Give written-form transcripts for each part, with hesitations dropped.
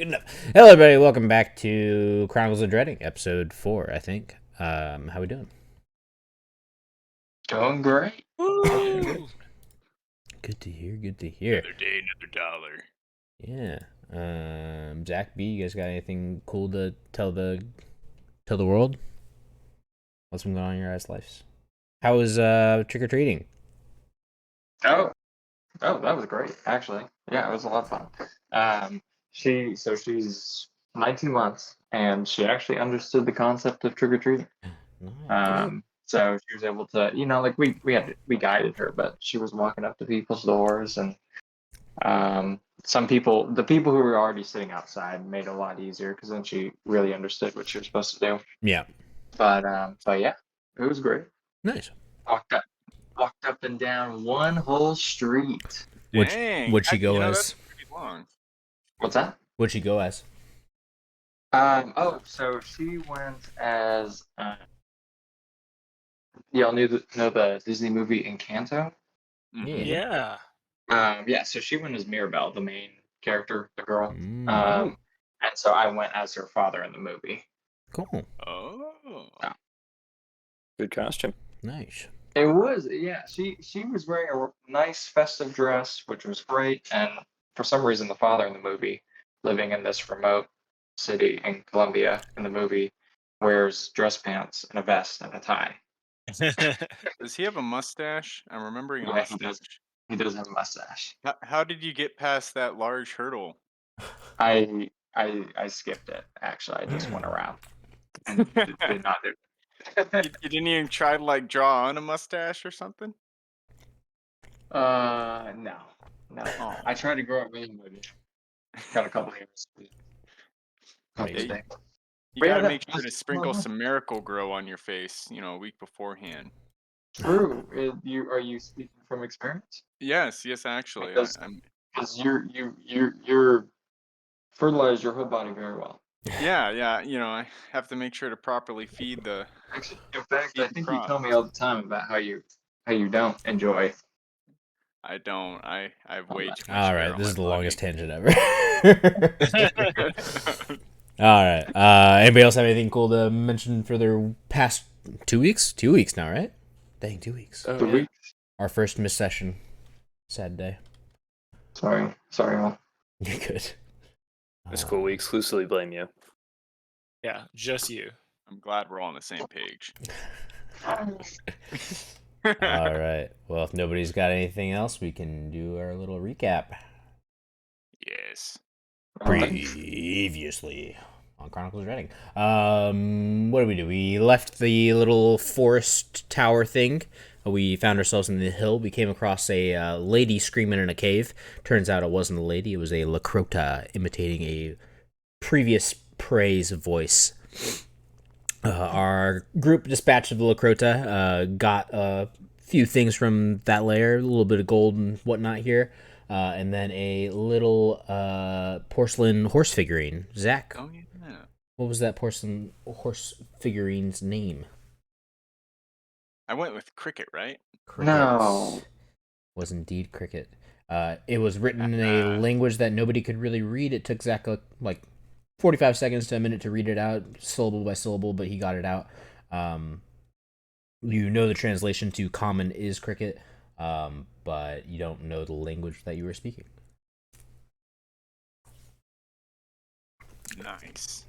Good enough. Hello, everybody. Welcome back to Chronicles of Dreding, episode 4, I think. How we doing? Doing great. Woo! Good to hear. Good to hear. Another day, another dollar. Yeah. Zach B, you guys got anything cool to tell the world? What's been going on in your guys' lives? How was trick or treating? Oh, that was great, actually. Yeah, it was a lot of fun. She's 19 months, and she actually understood the concept of trick or treating. Nice. So she was able to, like we guided her, but she was walking up to people's doors, and the people who were already sitting outside, made it a lot easier because then she really understood what she was supposed to do. Yeah. But yeah, it was great. Nice. Walked up and down one whole street. Dang, What'd she go as? That's pretty long. What's that? What'd she go as? So she went as y'all know the Disney movie Encanto? Yeah. Yeah, so she went as Mirabelle, the main character, the girl. Mm. And so I went as her father in the movie. Cool. Oh. Good costume. Nice. It was, yeah. She was wearing a nice festive dress, which was great. And for some reason, the father in the movie, living in this remote city in Colombia in the movie, wears dress pants and a vest and a tie. Does he have a mustache? I'm remembering a Yeah, mustache. he does. He does have a mustache. How did you get past that large hurdle? I skipped it. Actually, I just went around and did not do. You didn't even try to draw on a mustache or something? No. Oh. I tried to grow it really good. Got a couple hairs. Right. You gotta make sure to sprinkle some Miracle Grow on your face, a week beforehand. True. Are you speaking from experience? Yes, actually. Because you're fertilize your whole body very well. Yeah. I have to make sure to properly feed the. Actually, in fact, I think you crop. tell me all the time about how you don't enjoy. I don't. I have way too much. All hair right, on this my is the body. longest tangent ever. All right. Anybody else have anything cool to mention for their past 2 weeks? 2 weeks now, right? Dang, 2 weeks. Oh, 2 yeah. weeks. Our first missed session. Sad day. Sorry, all. You're good. That's cool. We exclusively blame you. Yeah, just you. I'm glad we're all on the same page. All right. Well, if nobody's got anything else, we can do our little recap. Yes. Previously on Chronicles of Dreding. What did we do? We left the little forest tower thing. We found ourselves in the hill. We came across a lady screaming in a cave. Turns out it wasn't a lady. It was a Lakota imitating a previous prey's voice. Our group dispatched the Lakota. Got a few things from that lair. A little bit of gold and whatnot here. And then a little porcelain horse figurine. Zach, Oh yeah. what was that porcelain horse figurine's name? I went with Cricket, right? Cricket. No. Was indeed Cricket. It was written in a language that nobody could really read. It took Zach like 45 seconds to a minute to read it out, syllable by syllable, but he got it out. The translation to common is Cricket, but you don't know the language that you were speaking. Nice.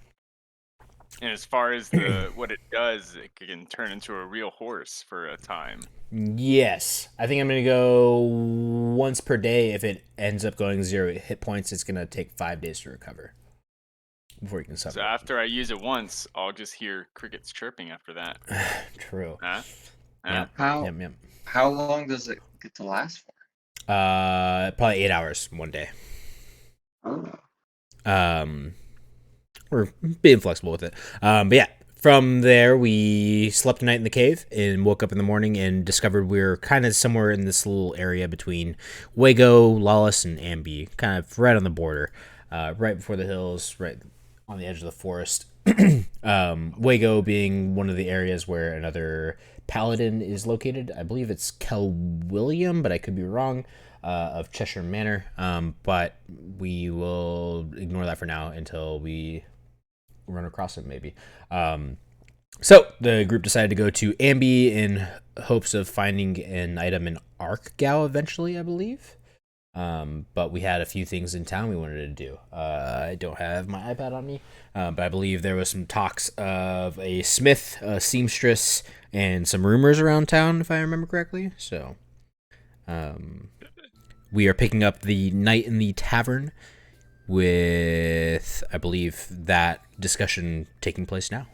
And as far as what it does, it can turn into a real horse for a time. Yes. I think I'm going to go once per day. If it ends up going 0 hit points, it's going to take 5 days to recover before you can suffer. So after I use it once, I'll just hear crickets chirping after that. True. Huh? Yep. Yep. How long does it get to last for? Probably 8 hours one day. Oh. We're being flexible with it. But yeah, from there we slept a night in the cave and woke up in the morning and discovered we were kind of somewhere in this little area between Wago, Lawless, and Amby, kind of right on the border, right before the hills, right on the edge of the forest. Wago being one of the areas where another paladin is located. I believe it's Kel William, but I could be wrong. of Cheshire Manor, but we will ignore that for now until we run across him, maybe. So the group decided to go to Ambi in hopes of finding an item in Arkgau eventually, I believe. But we had a few things in town we wanted to do. I don't have my iPad on me, but I believe there was some talks of a smith, a seamstress, and some rumors around town, if I remember correctly. So we are picking up the night in the tavern with, I believe, that discussion taking place now.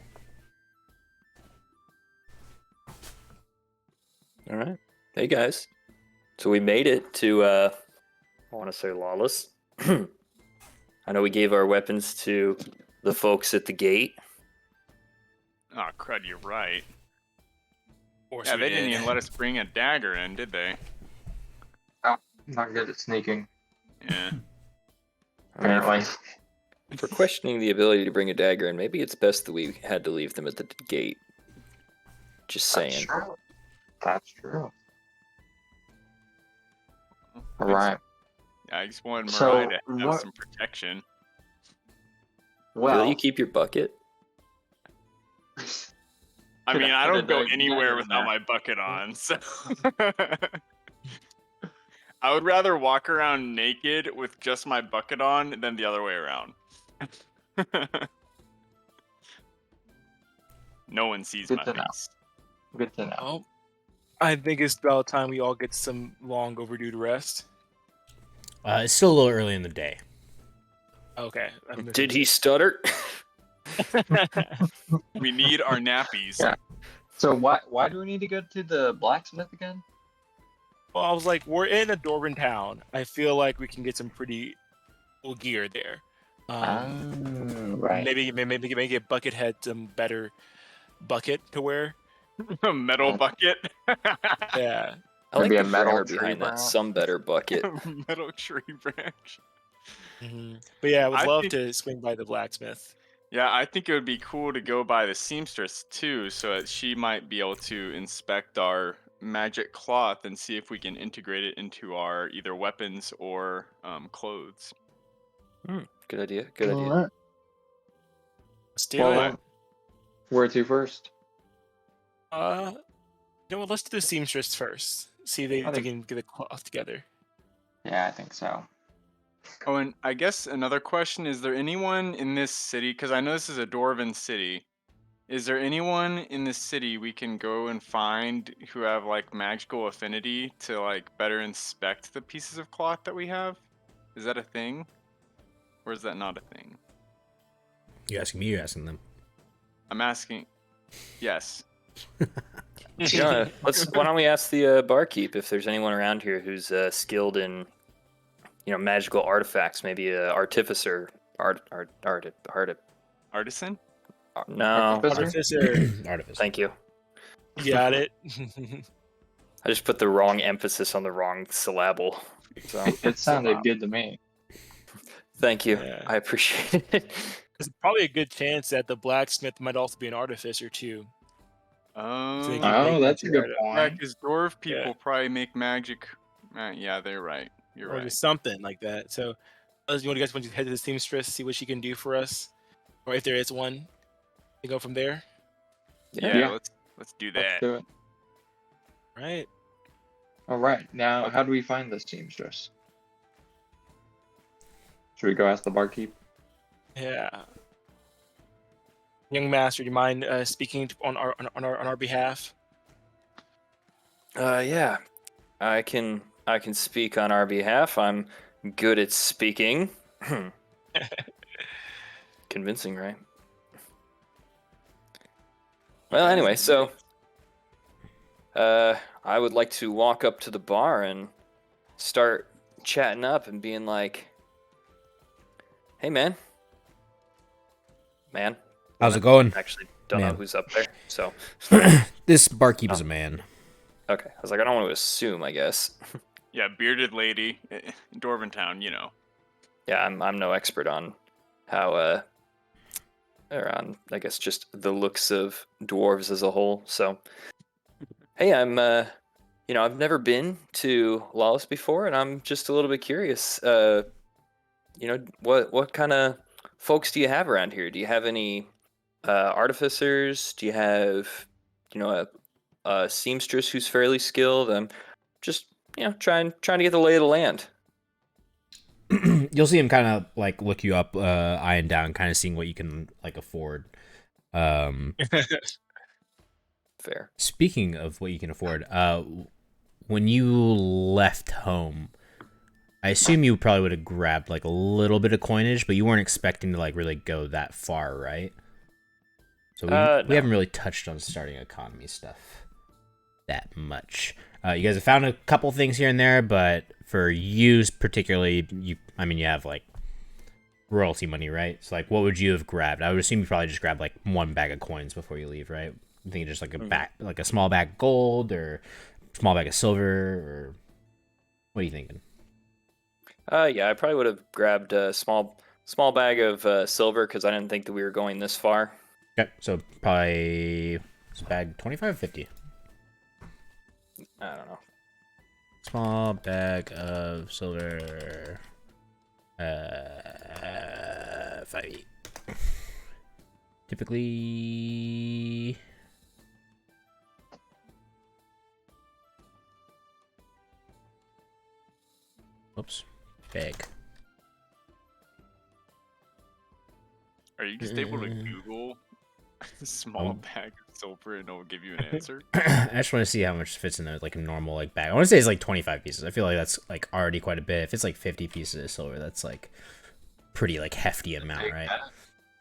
All right. Hey, guys. So we made it to, I want to say Lawless. I know we gave our weapons to the folks at the gate. Oh, crud, you're right. Of course Yeah, we they didn't did. even let us bring a dagger in, did they? Not good at sneaking, Yeah. apparently. For questioning the ability to bring a dagger in, maybe it's best that we had to leave them at the gate. Just That's saying. true. That's true. All It's- right. I just wanted So, Mariah to have what- some protection. Will Well, you keep your bucket? I Could mean, I I put a don't go dagger anywhere in without there? my bucket on, so... I would rather walk around naked with just my bucket on than the other way around. No one sees Good my to know. face. good to know. Oh, I think it's about time we all get some long overdue rest. It's still a little early in the day. Okay. Did he stutter? We need our nappies. Yeah. So why do we need to go to the blacksmith again? Well, I was like, we're in a Dwarven town. I feel like we can get some pretty cool gear there. Right. Maybe get Buckethead some better bucket to wear. A metal bucket. Yeah. I like Maybe the a metal grammar tree behind that. branch. Some better bucket. Metal tree branch. But yeah, I would I love think- to swing by the blacksmith. Yeah, I think it would be cool to go by the seamstress too, so that she might be able to inspect our magic cloth and see if we can integrate it into our either weapons or clothes. Good idea. Good idea. All right. Let's do Well, it. then, where to first? You know what? Let's do the seamstress first. See if they I think- can get the cloth together. Yeah, I think so. Oh, and I guess another question, is there anyone in this city, because I know this is a Dwarven city, is there anyone in this city we can go and find who have like magical affinity to like better inspect the pieces of cloth that we have? Is that a thing? Or is that not a thing? You asking me? You're asking them. I'm asking. Yes. You know, why don't we ask the barkeep if there's anyone around here who's skilled in, magical artifacts? Maybe a artificer, Artisan? No, Artificer? Artifice. thank you. You got it. I just put the wrong emphasis on the wrong syllable. So It sounded good to me. thank you. Yeah. I appreciate it. There's probably a good chance that the blacksmith might also be an artificer too. So they can Oh, make that's a magic good out of- Yeah, point. because dwarf people Yeah. probably make magic. Yeah, they're right. You're or right. just something like that. So, you guys want to head to the seamstress, see what she can do for us, or if there is one, to go from there. Yeah, Yeah. let's do Let's that. do it. Right. All right. Now, how do we find the seamstress? Should we go ask the barkeep? Yeah. Young master, do you mind speaking on our behalf? Yeah, I can speak on our behalf. I'm good at speaking. Convincing, right? Well, anyway, so I would like to walk up to the bar and start chatting up and being like, "Hey, man, How's it going? actually don't know Man. who's up there." So, This barkeep is a man. okay, I was like, I don't want to assume, I guess. Yeah, bearded lady, Dwarven Town, you know. Yeah, I'm no expert on how or on, I guess, just the looks of dwarves as a whole. So, hey, I'm I've never been to Lawless before, and I'm just a little bit curious. What kind of folks do you have around here? Do you have any artificers? Do you have, a seamstress who's fairly skilled? I'm just, trying to get the lay of the land. You'll see him kind of like look you up, eyeing down, kind of seeing what you can like afford. Fair. Speaking of what you can afford, when you left home, I assume you probably would have grabbed like a little bit of coinage, but you weren't expecting to like really go that far, right? So we No. haven't really touched on starting economy stuff that much. You guys have found a couple things here and there, but for you particularly, you have like royalty money, right? So like, what would you have grabbed? I would assume you probably just grabbed like one bag of coins before you leave, right? I'm thinking just like a bag, like a small bag of gold or small bag of silver, or what are you thinking? Yeah, I probably would have grabbed a small bag of silver because I didn't think that we were going this far. Okay, so probably this bag 25, 50. I don't know. Small bag of silver. 5. Typically. Oops. Bag. Are you just able to Google small bag of silver and it'll give you an answer? I just want to see how much fits in a like a normal like bag. I want to say it's like 25 pieces. I feel like that's like already quite a bit. If it's like 50 pieces of silver, that's like pretty like hefty amount, right?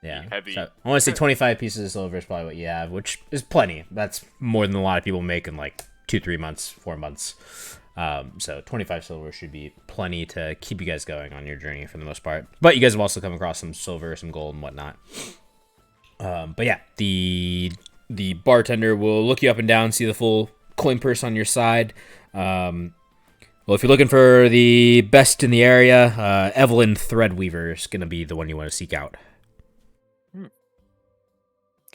Yeah. Heavy. So I want to say 25 pieces of silver is probably what you have, which is plenty. That's more than a lot of people make in like 2-3 months, 4 months. So 25 silver should be plenty to keep you guys going on your journey for the most part. But you guys have also come across some silver, some gold, and whatnot. But yeah, the bartender will look you up and down, see the full coin purse on your side. Well, if you're looking for the best in the area, Evelyn Threadweaver is going to be the one you want to seek out. Can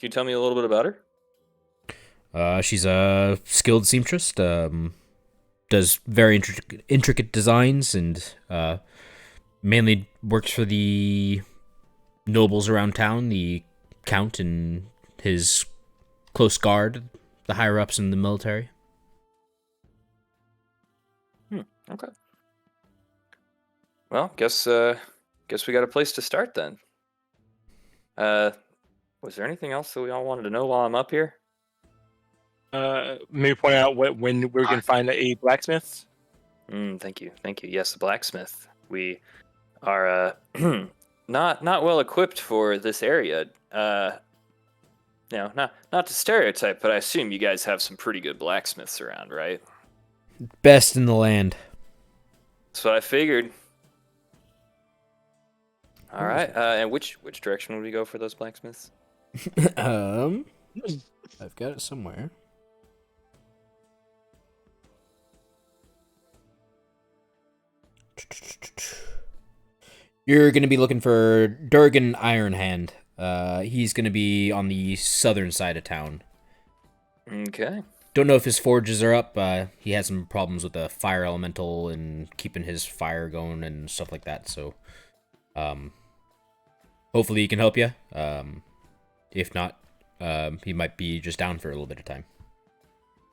you tell me a little bit about her? She's a skilled seamstress, does very intricate designs, and mainly works for the nobles around town, the count and his close guard, the higher ups in the military. Okay. Well, guess we got a place to start then. Was there anything else that we all wanted to know while I'm up here? Maybe point out when we can find a blacksmith. Thank you. Yes, the blacksmith. We are not well equipped for this area. Not to stereotype, but I assume you guys have some pretty good blacksmiths around, right? Best in the land. That's what I figured. All right. And which direction would we go for those blacksmiths? I've got it somewhere. You're going to be looking for Durgan Ironhand. He's going to be on the southern side of town. Okay. Don't know if his forges are up. He had some problems with the fire elemental and keeping his fire going and stuff like that. So, hopefully he can help you. If not, he might be just down for a little bit of time.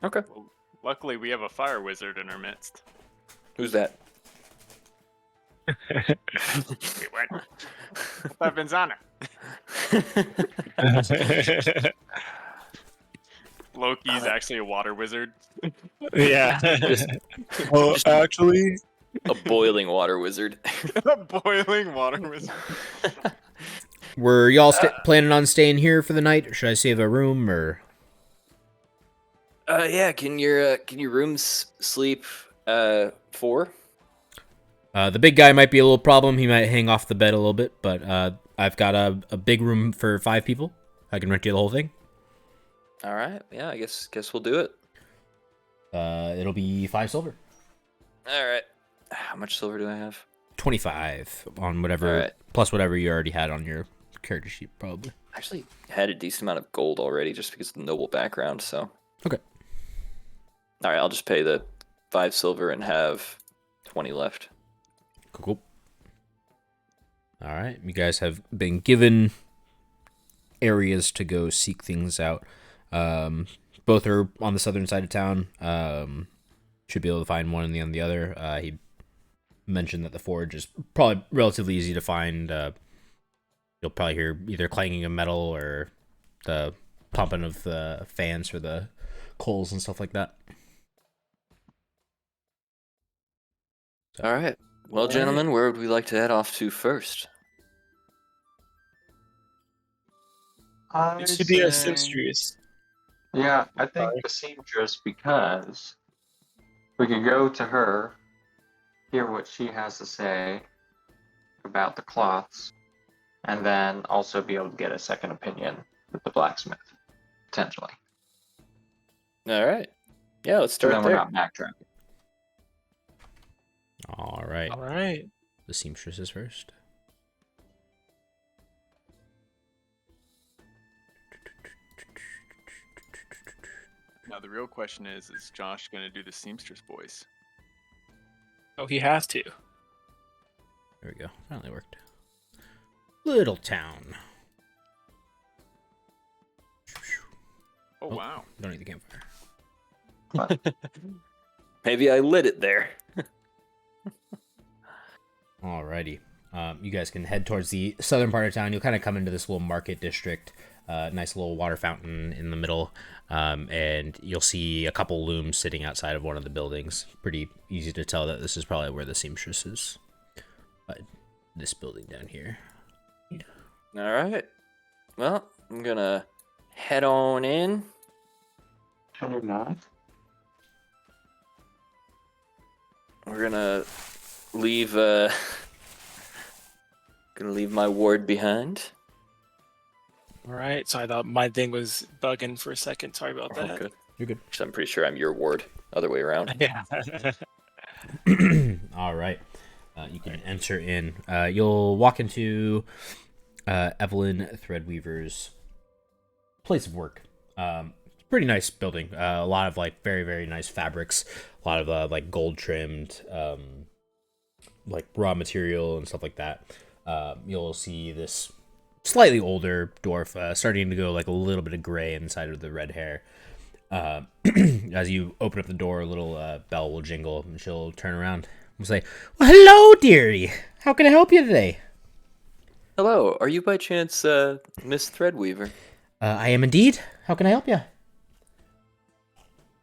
Okay. Well, luckily, we have a fire wizard in our midst. Who's that? Wait, what? Benzana. Loki's actually a water wizard. Yeah. Well, actually, A boiling water wizard. A boiling water wizard. Were y'all planning on staying here for the night, or should I save a room, or? Yeah. Can your rooms sleep 4? The big guy might be a little problem. He might hang off the bed a little bit, but I've got a big room for 5 people. I can rent you the whole thing. All right. Yeah. I guess we'll do it. It'll be 5 silver. All right. How much silver do I have? 25 on whatever, All right. plus whatever you already had on your character sheet, probably. I actually had a decent amount of gold already, just because of the noble background. So. Okay. All right, I'll just pay the 5 silver and have 20 left. Cool. All right, you guys have been given areas to go seek things out. Both are on the southern side of town. Should be able to find one and on the other. He mentioned that the forge is probably relatively easy to find. You'll probably hear either clanging of metal or the pumping of the fans for the coals and stuff like that. All right. Well, gentlemen, where would we like to head off to first? I It should be a say- seamstress. Yeah, I think Sorry. the seamstress, because we could go to her, hear what she has to say about the cloths, and then also be able to get a second opinion with the blacksmith, potentially. All right. Yeah, let's So start then we're there. not backtracking. All right. All right. The seamstress is first. Now the real question is Josh going to do the seamstress voice? Oh, he has to. There we go. Finally worked. Little town. Oh, wow. Don't need the campfire. Maybe I lit it there. Alrighty. You guys can head towards the southern part of town. You'll kind of come into this little market district. Nice little water fountain in the middle. And you'll see a couple looms sitting outside of one of the buildings. Pretty easy to tell that this is probably where the seamstress is. This building down here. All right. Well, I'm going to head on in. Can you not? We're going to leave my ward behind. All right. So I thought my thing was bugging for a second. Sorry about that. Okay. You're good. Actually, I'm pretty sure I'm your ward. Other way around. Yeah. All right. You can enter in. You'll walk into Evelyn Threadweaver's place of work. Pretty nice building. A lot of like very, very nice fabrics. A lot of like gold trimmed like raw material and stuff like that. You'll see this slightly older dwarf starting to go like a little bit of gray inside of the red hair. As you open up the door, a little bell will jingle and she'll turn around and say, "Well, hello, dearie. How can I help you today?" Hello. Are you by chance Miss Threadweaver? I am indeed. How can I help you?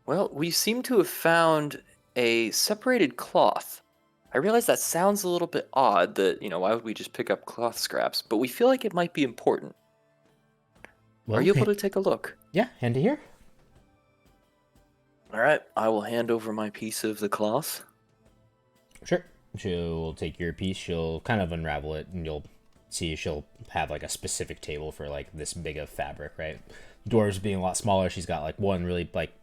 Well, we seem to have found a separated cloth. I realize that sounds a little bit odd that, why would we just pick up cloth scraps? But we feel like it might be important. Well, Are you able to take a look? Yeah, hand to here. All right, I will hand over my piece of the cloth. Sure. She'll take your piece. She'll kind of unravel it, and you'll see she'll have like a specific table for like this big of fabric, right? Dwarves being a lot smaller, she's got like one really like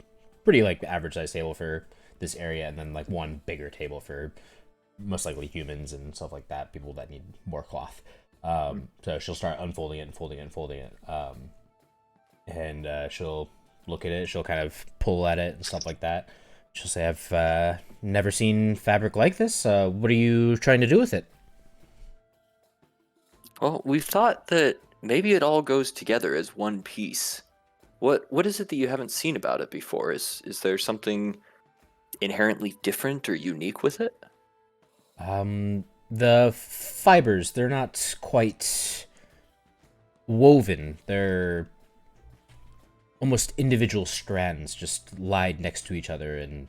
pretty like average size table for this area, and then like one bigger table for most likely humans and stuff like that, people that need more cloth. So she'll start unfolding it and folding it and folding it. And she'll look at it, she'll kind of pull at it and stuff like that. She'll say, "I've never seen fabric like this. What are you trying to do with it?" Well, we've thought that maybe it all goes together as one piece. What is it that you haven't seen about it before? Is there something inherently different or unique with it? The fibers, they're not quite woven. They're almost individual strands just lied next to each other and,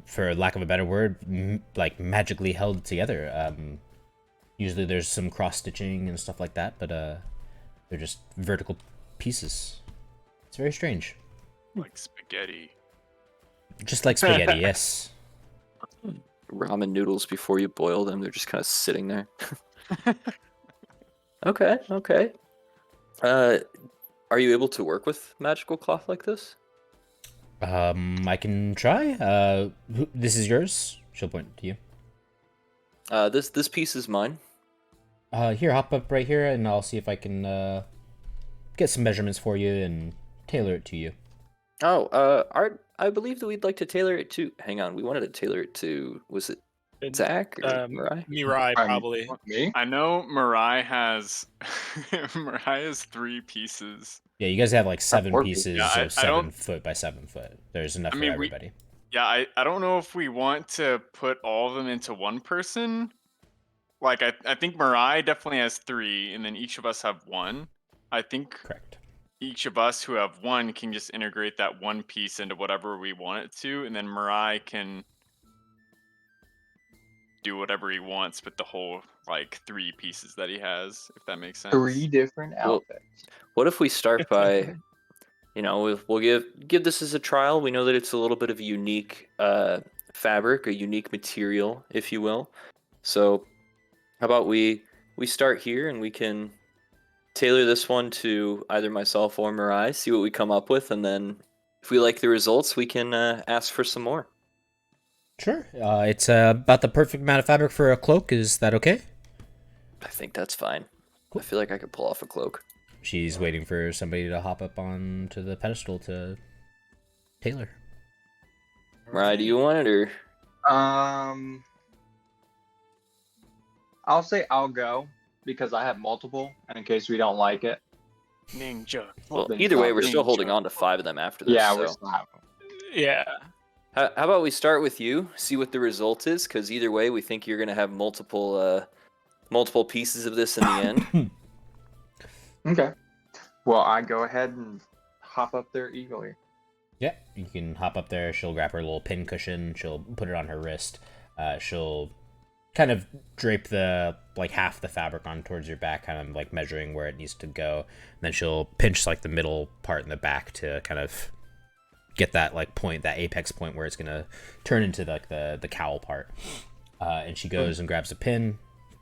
for lack of a better word, like magically held together. Usually there's some cross stitching and stuff like that, but they're just vertical pieces. It's very strange. Like spaghetti. Just like spaghetti, yes. Ramen noodles before you boil them, they're just kind of sitting there. Okay. Are you able to work with magical cloth like this? I can try. This is yours. She'll point to you. This piece is mine. Here, hop up right here, and I'll see if I can get some measurements for you and tailor it to you. I believe that we'd like to tailor it to. Hang on, we wanted to tailor it to. Was it And, Zach or Mariah? Mirai, probably. Me? I know Mirai has Mirai has 3 pieces. Yeah, you guys have like 7 4 pieces Yeah, of I don't. 7 foot by 7 foot. There's enough I for mean, everybody. Yeah, I don't know if we want to put all of them into one person. Like I think Mirai definitely has 3, and then each of us have 1. I think Correct. each of us who have 1 can just integrate that 1 piece into whatever we want it to, and then Mirai can do whatever he wants with the whole like 3 pieces that he has, if that makes sense. 3 different Well, outfits. What if we start by, we'll give this as a trial. We know that it's a little bit of a unique fabric, a unique material, if you will. So, how about we start here and we can tailor this one to either myself or Mirai, see what we come up with, and then if we like the results, we can ask for some more. Sure. It's about the perfect amount of fabric for a cloak. Is that okay? I think that's fine. Cool. I feel like I could pull off a cloak. She's waiting for somebody to hop up onto the pedestal to tailor. Mirai, do you want it or? I'll say I'll go because I have multiple, and in case we don't like it. Ninja. Well, then either way, stop we're still ninja. holding on to 5 of them after this. Yeah, so. we still have them. Yeah. How about we start with you, see what the result is, because either way, we think you're going to have multiple pieces of this in the end. Okay. Well, I go ahead and hop up there eagerly. Yeah, you can hop up there. She'll grab her little pin cushion. She'll put it on her wrist. She'll kind of drape the half the fabric on towards your back, kind of like measuring where it needs to go. And then she'll pinch like the middle part in the back to kind of get that point, that apex point where it's gonna turn into the cowl part. And she goes and grabs a pin,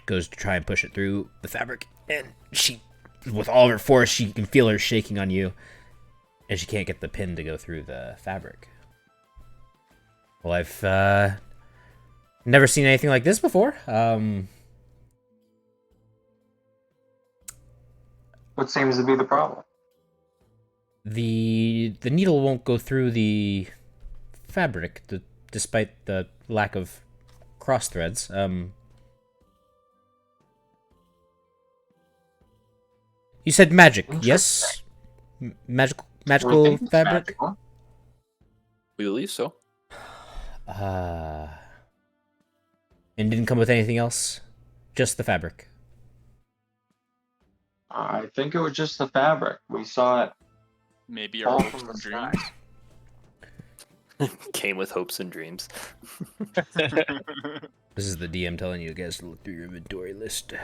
goes to try and push it through the fabric, and she, with all of her force, you can feel her shaking on you, and she can't get the pin to go through the fabric. Well, I've never seen anything like this before. What seems to be the problem? The needle won't go through the fabric, despite the lack of cross threads. You said magic, yes? Magical We think it's fabric? magical. We believe so. And didn't come with anything else? Just the fabric. I think it was just the fabric. We saw it Maybe fall our from hopes the and sky. dreams. Came with hopes and dreams. This is the DM telling you guys to look through your inventory list.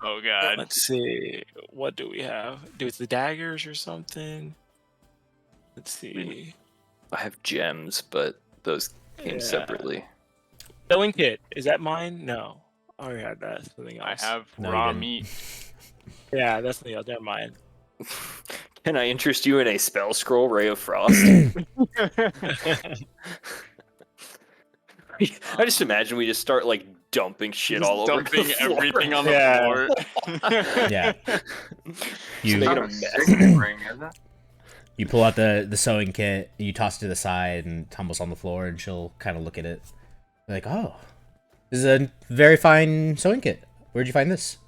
Oh god. Let's see. What do we have? Do it's the daggers or something? Let's see. I have gems, but those came Yeah. separately. Sewing kit. Is that mine? No. I already had that. Something I else. have No, you raw didn't. meat. Yeah, that's something else. Never mind. Can I interest you in a spell scroll, Ray of Frost? I just imagine we just start dumping shit Just all over dumping the floor. everything on the Yeah. floor. Yeah. You- Just making Not a a mess. signet ring, is it? You pull out the sewing kit, you toss it to the side, and tumbles on the floor, and she'll kind of look at it. Like, oh, this is a very fine sewing kit. Where'd you find this?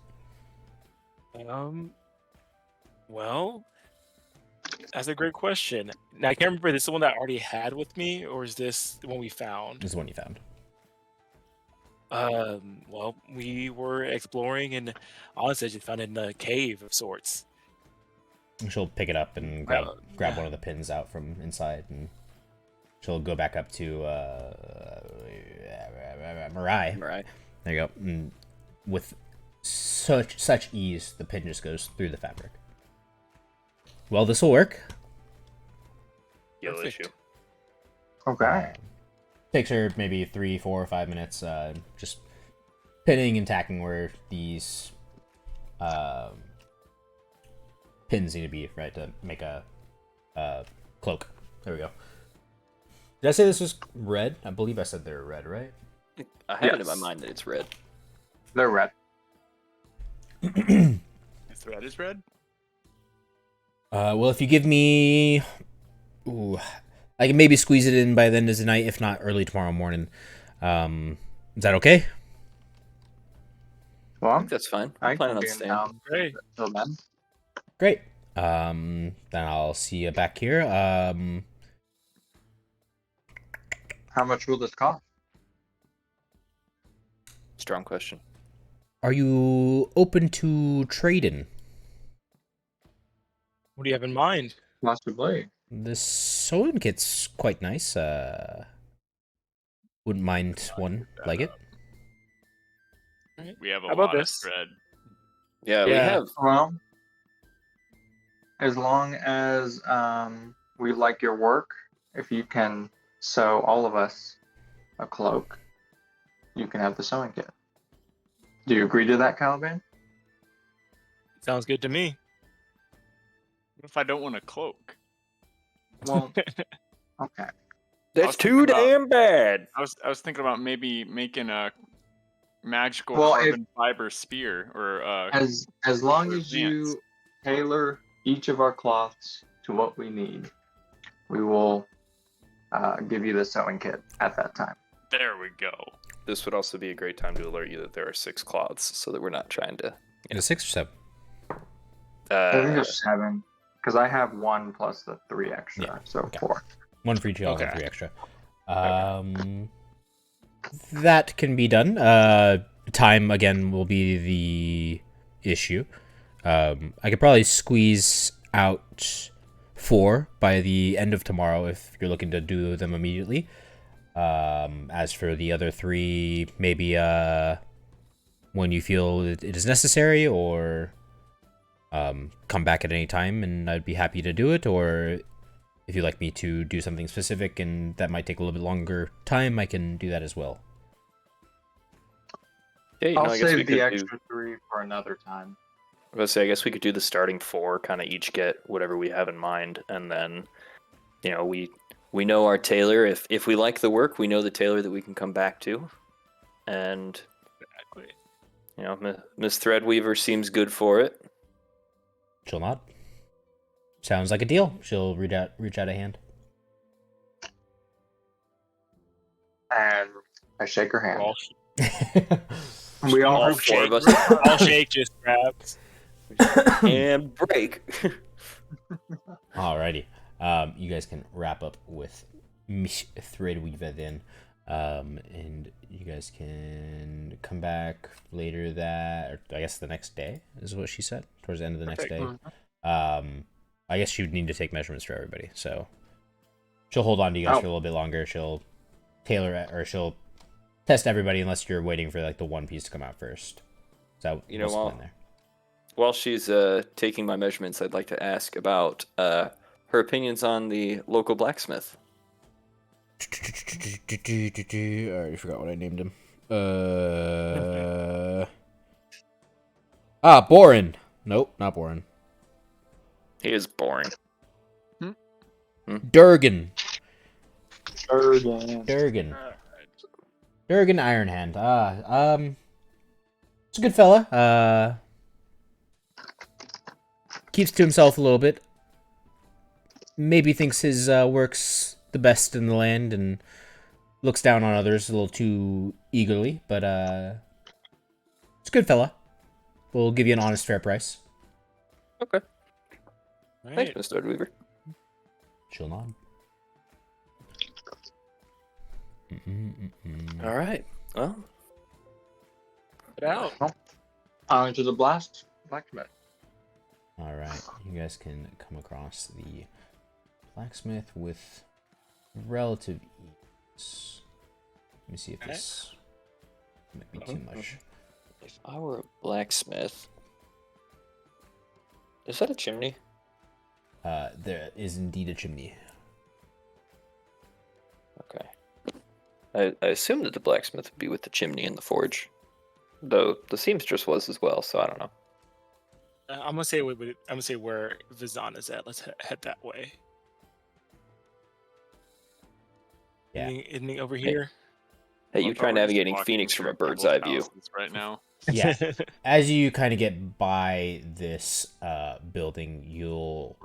Well, that's a great question. Now I can't remember. This is the one that I already had with me, or is this the one we found? This is the one you found. Well, we were exploring, and honestly, I just found it in a cave of sorts. And she'll pick it up and grab one of the pins out from inside, and she'll go back up to Mirai. Right. There you go. And with such ease, the pin just goes through the fabric. Well, this will work. Yellow Perfect. issue. Okay. Takes her maybe 3, 4, or 5 minutes, just pinning and tacking where these pins need to be, right, to make a cloak. There we go. Did I say this was red? I believe I said they were red, right? I have it in my Yes. mind that it's red. They're red. The thread is red. Well, if you give me Ooh, I can maybe squeeze it in by the end of the night, if not early tomorrow morning. Is that okay? I Well, think that's fine. I I'm planning can on be in staying. town Great. till then. Great. Then I'll see you back here. How much will this cost? Strong question. Are you open to trading? What do you have in mind? Possibly. This sewing kit's quite nice. Wouldn't mind one like it. We have a How about lot of this? thread. Yeah, we Yeah. have. Well, as long as we like your work, if you can sew all of us a cloak, you can have the sewing kit. Do you agree to that, Caliban? Sounds good to me. What if I don't want a cloak? Well, okay. That's was thinking too about- damn bad. I was thinking about maybe making a magical Well, carbon fiber spear or As long or as you tailor each of our cloths to what we need, we will give you the sewing kit at that time. there we go. This would also be a great time to alert you that there are 6 cloths, so that we're not trying to. Is it 6 or 7? I think Uh, there's 7, because I have 1 plus the 3 extra, Yeah, so okay. 4. 1 for each, y'all have Okay. 3 extra. That can be done. Time again will be the issue. I could probably squeeze out 4 by the end of tomorrow if you're looking to do them immediately. As for the other 3, maybe when you feel it is necessary, or come back at any time, and I'd be happy to do it. Or if you'd like me to do something specific and that might take a little bit longer time, I can do that as well. yeah, I'll I guess we save the could do. extra 3 for another time. I was gonna say, I guess we could do the starting 4, kind of each get whatever we have in mind, and then, we know our tailor. If we like the work, we know the tailor that we can come back to, and Exactly. Miss Threadweaver seems good for it. She'll nod. Sounds like a deal. She'll reach out a hand. And I shake her hand. All, We all All have 4 of us all shake just grabs. and break. Alrighty. You guys can wrap up with Miss Threadweaver then. And you guys can come back later or I guess the next day is what she said, towards the end of the next day. I guess she would need to take measurements for everybody, so she'll hold on to you guys for a little bit longer. She'll tailor it, or she'll test everybody unless you're waiting for like the one piece to come out first. So what's the plan there? While she's taking my measurements, I'd like to ask about her opinions on the local blacksmith. I already forgot what I named him. Borin. Nope, not Borin. He is boring. Durgan. Durgan. Durgan Ironhand. It's a good fella. Keeps to himself a little bit. Maybe thinks his work's the best in the land and looks down on others a little too eagerly, but it's a good fella. We'll give you an honest, fair price. Okay. Right. Thanks, Miss Threadweaver. She'll nod. All right. Well, Get out. Into the blacksmith. All right, you guys can come across the blacksmith with relative ease. Let me see if this might be too much. if I were a blacksmith, is that a chimney? There is indeed a chimney. Okay. I assume that the blacksmith would be with the chimney and the forge, though the seamstress was as well. So I don't know. I'm gonna say where Vizan is at. Let's head that way. Yeah. Anything over here? Hey, you Love how try we're just navigating walking Phoenix from a through bird's people's eye view. houses right now. Yeah. As you kind of get by this building, you'll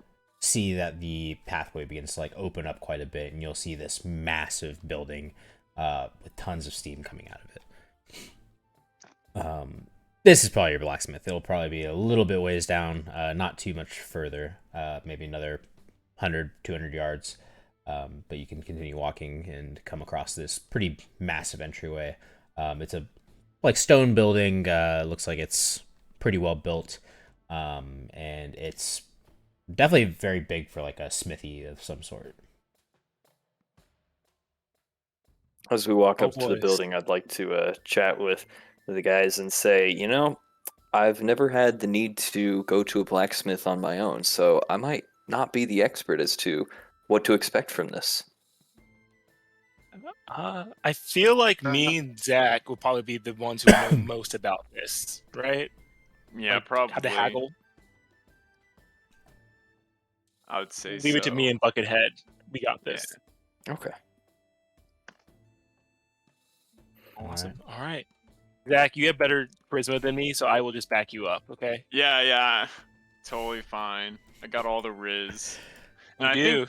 see that the pathway begins to like open up quite a bit, and you'll see this massive building with tons of steam coming out of it. This is probably your blacksmith. It'll probably be a little bit ways down, not too much further, maybe another 100, 200 yards. But you can continue walking and come across this pretty massive entryway. It's a like stone building. Looks like it's pretty well built, and it's definitely very big for like a smithy of some sort. As we walk Oh, up to the boys. building, I'd like to chat with the guys and say, I've never had the need to go to a blacksmith on my own, so I might not be the expert as to what to expect from this. I feel like me and Zach will probably be the ones who know most about this, right? Yeah, Like, probably. How to haggle. I would say Leave it to me and Buckethead. We got this. Okay. Awesome. All right. Zach, you have better charisma than me, so I will just back you up, okay? Yeah. Totally fine. I got all the riz. You And I do.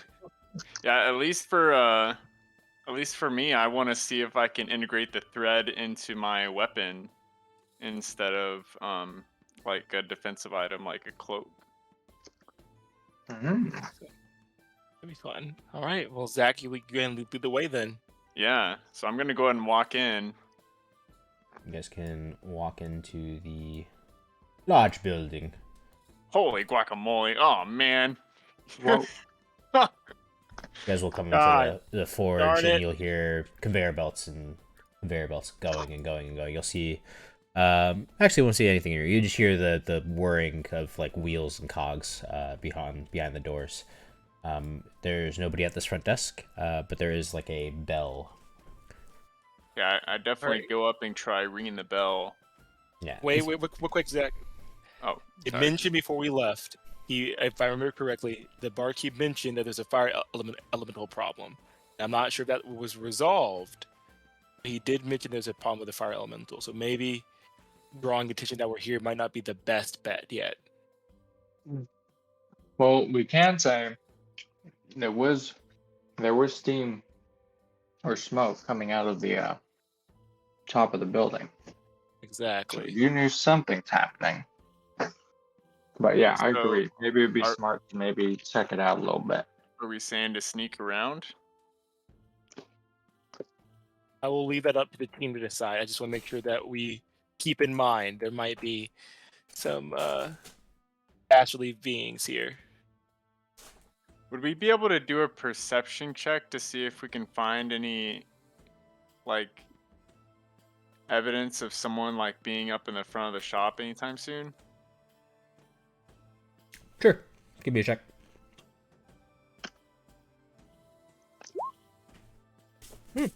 Yeah, at least for me, I want to see if I can integrate the thread into my weapon instead of like a defensive item like a cloak. Mhm. That'd be fun. All right. Well, Zach, you go ahead and lead the way then. Yeah, so I'm gonna go ahead and walk in. You guys can walk into the large building. Holy guacamole! Oh man! Whoa. You guys will come God. into the forge, Darn and it. you'll hear conveyor belts going and going and going. You'll see. Actually, you won't see anything here. You just hear the whirring of like wheels and cogs behind the doors. There's nobody at this front desk, but there is like a bell. Yeah, I definitely Alright. go up and try ringing the bell. Yeah. Wait, quick, Zach. Oh, It sorry. mentioned before we left, if I remember correctly, the barkeep mentioned that there's a fire elemental problem. I'm not sure if that was resolved. But he did mention there's a problem with the fire elemental, so maybe drawing attention that we're here might not be the best bet yet. Well, we can say there was steam or smoke coming out of the top of the building. So Exactly. you knew something's happening. But yeah, I So, agree. Maybe it'd be are- smart to maybe check it out a little bit. Are we saying to sneak around? I will leave that up to the team to decide. I just want to make sure that we keep in mind there might be some dastardly beings here. Would we be able to do a perception check to see if we can find any, like, evidence of someone like being up in the front of the shop anytime soon? Sure. Give me a check. Hmm.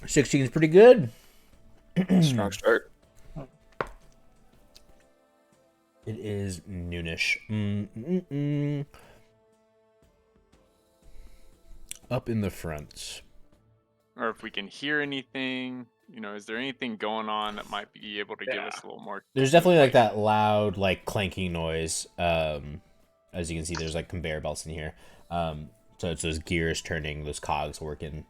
16 is pretty good. Strong start. It is noonish. Up in the front. Or if we can hear anything, is there anything going on that might be able to give us a little more? There's definitely like that loud, like clanking noise. As you can see, there's like conveyor belts in here. So it's those gears turning, those cogs working.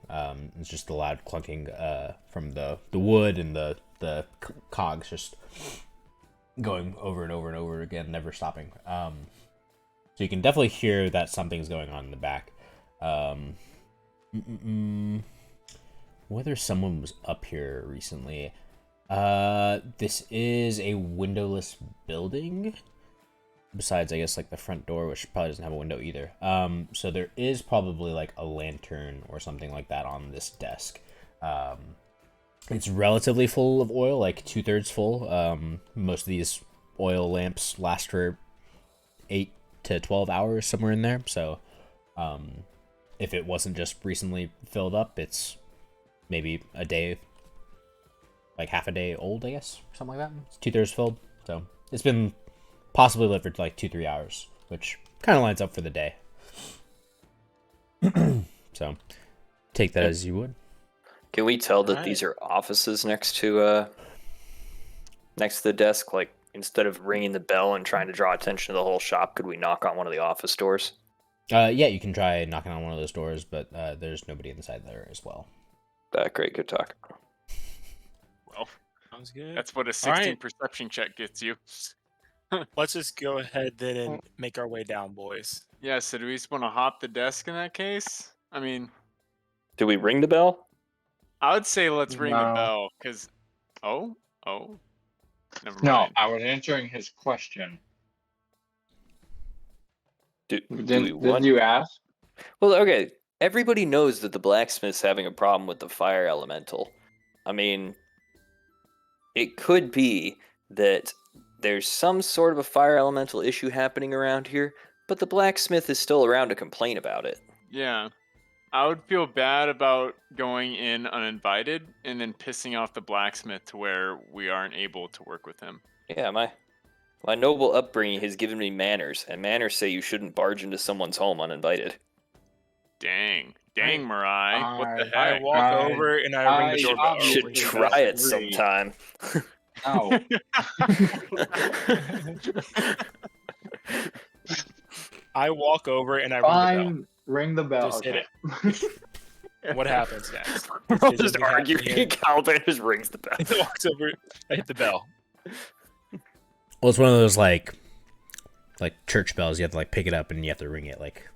It's just the loud clunking from the wood and the cogs just going over and over and over again, never stopping. So you can definitely hear that something's going on in the back. Whether someone was up here recently. This is a windowless building. Besides, I guess, like the front door, which probably doesn't have a window either. So there is probably like a lantern or something like that on this desk. It's relatively full of oil, like 2/3 full. Most of these oil lamps last for 8 to 12 hours, somewhere in there. So, if it wasn't just recently filled up, it's maybe a day, like half a day old, I guess, something like that. It's 2/3 filled, so it's been possibly lit for like 2-3 hours, which kind of lines up for the day. So, take that as you would. Can we tell that Alright. these are offices next to the desk? Like, instead of ringing the bell and trying to draw attention to the whole shop, could we knock on one of the office doors? Yeah, you can try knocking on one of those doors, but there's nobody inside there as well. Great, good talk. Well, Sounds good. that's what a All 16 right. perception check gets you. Let's just go ahead then and make our way down, boys. Yeah, so do we just want to hop the desk in that case? I mean, Do we ring the bell? I would say let's ring the No. bell, because... Oh, never No, mind. I was answering his question. Do we Didn't want... you ask? Well, okay. Everybody knows that the blacksmith's having a problem with the fire elemental. I mean, it could be that there's some sort of a fire elemental issue happening around here, but the blacksmith is still around to complain about it. Yeah. I would feel bad about going in uninvited and then pissing off the blacksmith to where we aren't able to work with him. Yeah, my noble upbringing has given me manners, and manners say you shouldn't barge into someone's home uninvited. Dang, Mirai. What the I heck? walk over and I ring the I doorbell. You should obviously try it disagree. sometime. No. I walk over and I ring the Fine. Ring the bell. Just hit Okay. bell. What happens next? We're all Is it just gonna happen arguing. here? Caliban just rings the bell. I walks over. I hit the bell. Well, it's one of those like church bells. You have to like pick it up and you have to ring it like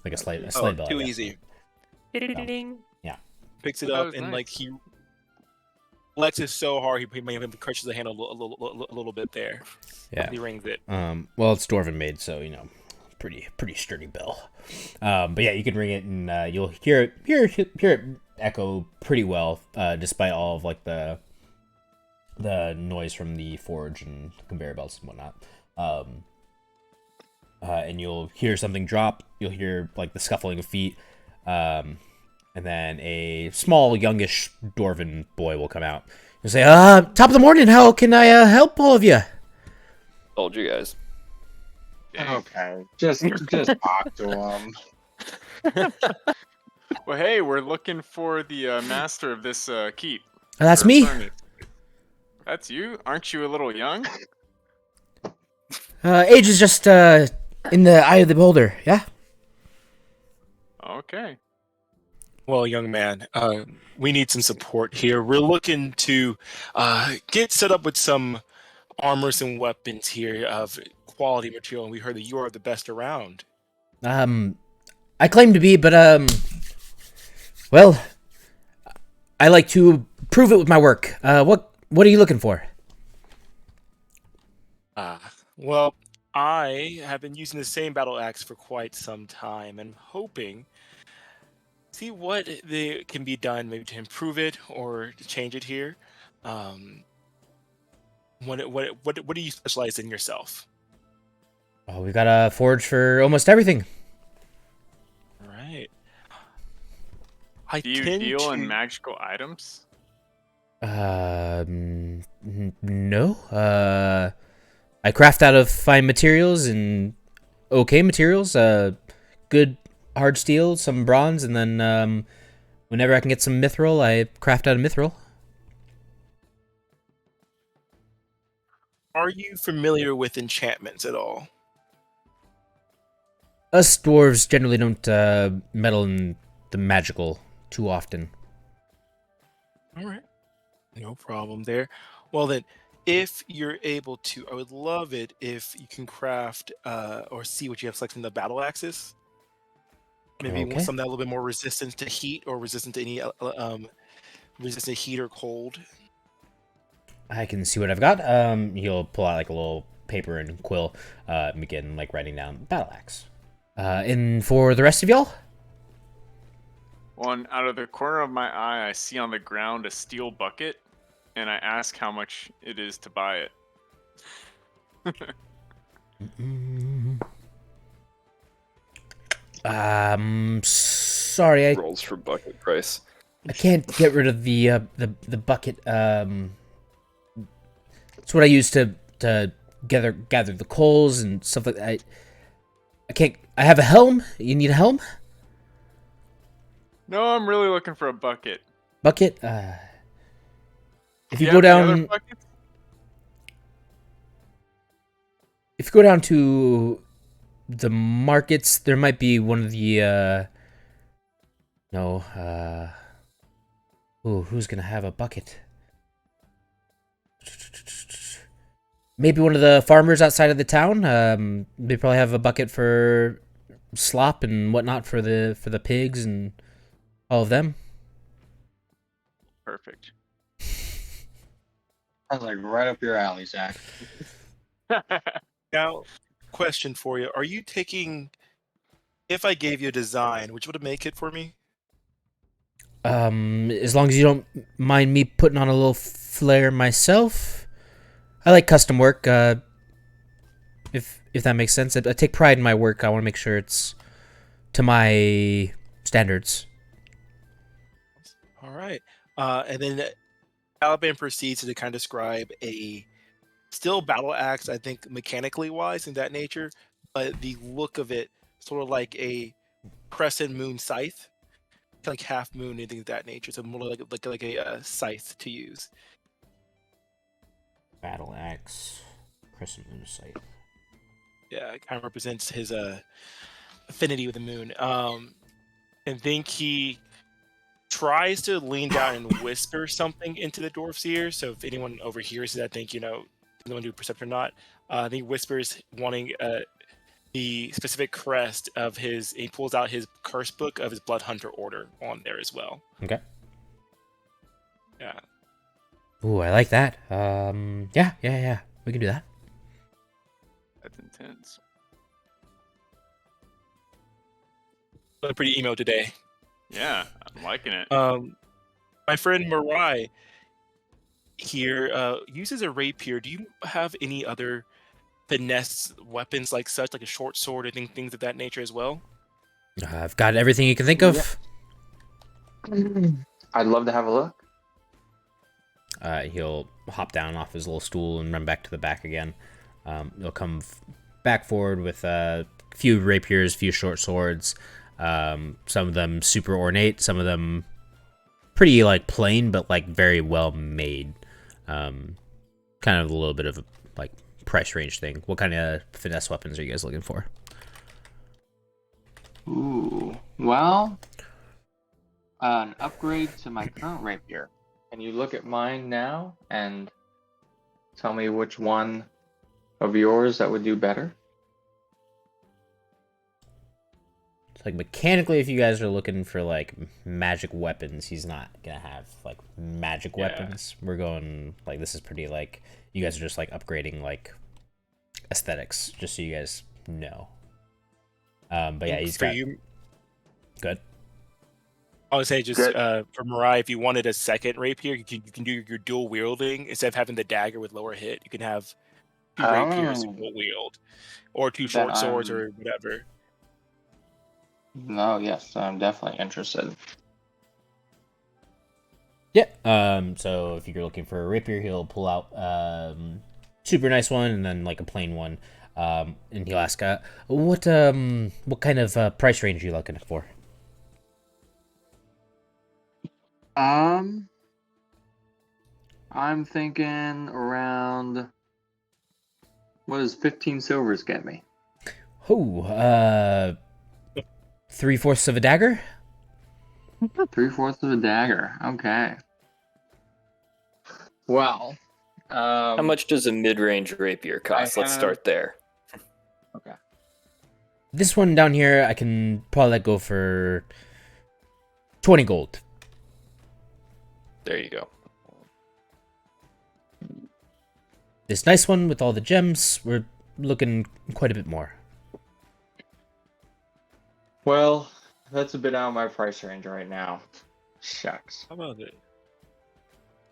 a sleigh bell. Too I guess. easy. Yeah. Picks it That up was and nice. like he flexes so hard he may have crushes the handle a little bit there. Yeah. He rings it. Well, it's dwarven made, so pretty sturdy bell. But yeah, you can ring it and you'll hear it echo pretty well, despite all of like the noise from the forge and conveyor belts and whatnot. And you'll hear something drop. You'll hear like the scuffling of feet, and then a small, youngish dwarven boy will come out and say, "Top of the morning. How can I help all of you?" Told you guys. Okay. Just talk to him. Well, hey, we're looking for the master of this keep. That's Or me. furnace. That's you? Aren't you a little young? Age is just in the eye of the beholder. Yeah. Okay. Well, young man, we need some support here. We're looking to get set up with some armors and weapons here of quality material, and we heard that you are the best around. I claim to be, but well, I like to prove it with my work. What are you looking for? Well, I have been using the same battle axe for quite some time, and hoping see what can be done, maybe to improve it or to change it here. What do you specialize in yourself? Oh, we've got a forge for almost everything. All right. Do you deal in magical items? No. I craft out of fine materials and okay materials. Good hard steel, some bronze, and then whenever I can get some mithril, I craft out of mithril. Are you familiar with enchantments at all? Us dwarves generally don't meddle in the magical too often. All right. No problem there. Well, then, if you're able to, I would love it if you can craft or see what you have selected in the battle axes. Maybe Okay. something a little bit more resistant to heat or resistant to any resistant to heat or cold. I can see what I've got. He'll pull out like a little paper and quill, begin like writing down battle axe. And for the rest of y'all? One out of the corner of my eye, I see on the ground a steel bucket, and I ask how much it is to buy it. Sorry, Rolls for bucket price. I can't get rid of the bucket. It's what I use to gather the coals and stuff like that. I can't. I have a helm. You need a helm? No, I'm really looking for a bucket. Bucket. If you Do go have any other down, buckets? if you go down to the markets, there might be one of the who's gonna have a bucket? Maybe one of the farmers outside of the town. They probably have a bucket for slop and whatnot for the pigs and all of them. Perfect. Sounds like right up your alley, Zach. Now, question for you: are you taking? If I gave you a design, would you want to make it for me? As long as you don't mind me putting on a little flair myself. I like custom work. If that makes sense, I take pride in my work. I want to make sure it's to my standards. All right. And then Alabama proceeds to kind of describe a still battle axe, I think mechanically wise in that nature, but the look of it sort of like a crescent moon scythe, like half moon, anything of that nature. So more like a scythe to use. Battle axe, crescent moon sight. Yeah, it kind of represents his affinity with the moon. And think he tries to lean down and whisper something into the dwarf's ear. So if anyone overhears it, I think, anyone do perception or not, I think he whispers wanting the specific crest of his, he pulls out his curse book of his Blood Hunter order on there as well. Okay. Yeah. Ooh, I like that. Yeah. We can do that. That's intense. Pretty emo today. Yeah, I'm liking it. My friend Mirai here uses a rapier. Do you have any other finesse weapons like such, like a short sword or things of that nature as well? I've got everything you can think of. I'd love to have a look. He'll hop down off his little stool and run back to the back again. He'll come back forward with a few rapiers, few short swords. Some of them super ornate, some of them pretty like plain, but like very well made. Kind of a little bit of a like price range thing. What kind of finesse weapons are you guys looking for? Ooh, well, an upgrade to my current rapier. Can you look at mine now and tell me which one of yours that would do better? It's like mechanically, if you guys are looking for like magic weapons, he's not gonna have like magic weapons. We're going like this is pretty like you guys are just like upgrading like aesthetics, just so you guys know. But yeah, he's got. You. Good. I would say just for Mirai, if you wanted a second rapier, you can do your dual wielding instead of having the dagger with lower hit. You can have two rapiers dual wield, or two short swords or whatever. No, yes, I'm definitely interested. Yeah. So if you're looking for a rapier, he'll pull out super nice one and then like a plain one. And he'll ask, what kind of price range are you looking for? I'm thinking around. What does 15 silvers get me? Oh, 3/4 of a dagger. 3/4 of a dagger. Okay. Well, How much does a mid-range rapier cost? Let's start there. Okay. This one down here, I can probably let go for 20 gold. There you go. This nice one with all the gems, we're looking quite a bit more. Well, that's a bit out of my price range right now. Shucks. How about it?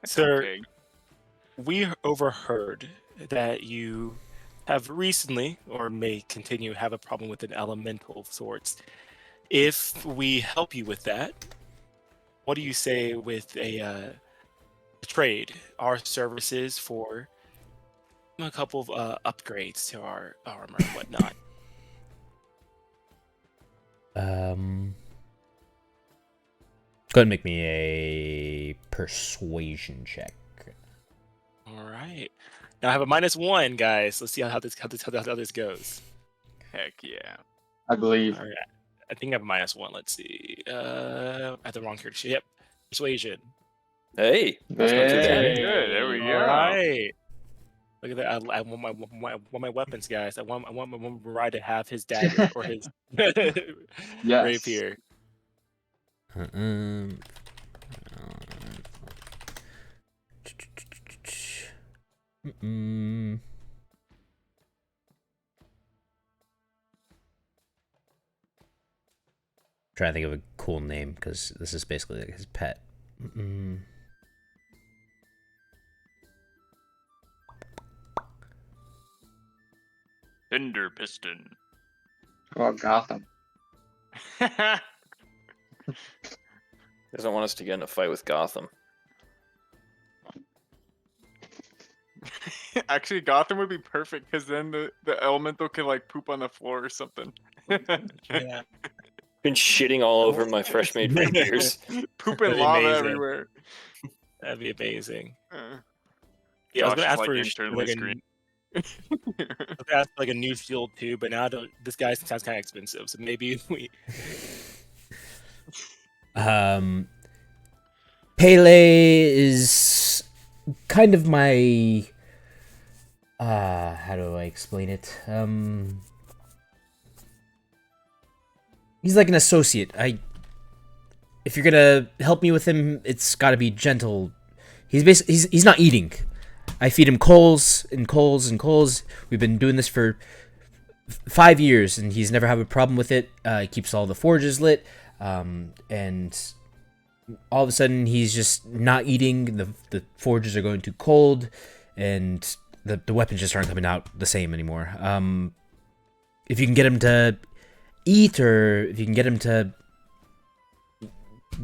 That's Sir, okay. we overheard that you have recently, or may continue, have a problem with an elemental of sorts. If we help you with that, what do you say with a trade? Our services for a couple of upgrades to our armor and whatnot. Go ahead and make me a persuasion check. All right. right. Now I have a -1, guys. Let's see how this goes. Heck yeah. I believe. All right. I think I have a -1. Let's see. I have the wrong character. Yep. Persuasion. Hey, that's not too bad. Good. There we All go. right. Look at that. I want my weapons, guys. I want my ride to have his dagger or his Yes. rapier. Trying to think of a cool name because this is basically like his pet. Thunder Piston. Oh, Gotham. Doesn't want us to get in a fight with Gotham. Actually, Gotham would be perfect because then the elemental could like poop on the floor or something. Yeah. Been shitting all over my fresh made rapiers. Pooping That'd be lava amazing. everywhere. That'd be amazing. Uh, Yeah, I was Josh gonna is, ask like, for internally like a, screaming. I was gonna ask for, like a new shield too, but now I don't. This guy sounds kind of expensive, so maybe we. Pele is kind of my how do I explain it? He's like an associate. If you're gonna help me with him, it's gotta be gentle. He's not eating. I feed him coals and coals and coals. We've been doing this for 5 years, and he's never had a problem with it. He keeps all the forges lit, and all of a sudden he's just not eating. The forges are going too cold, and the weapons just aren't coming out the same anymore. If you can get him to eat, or if you can get him to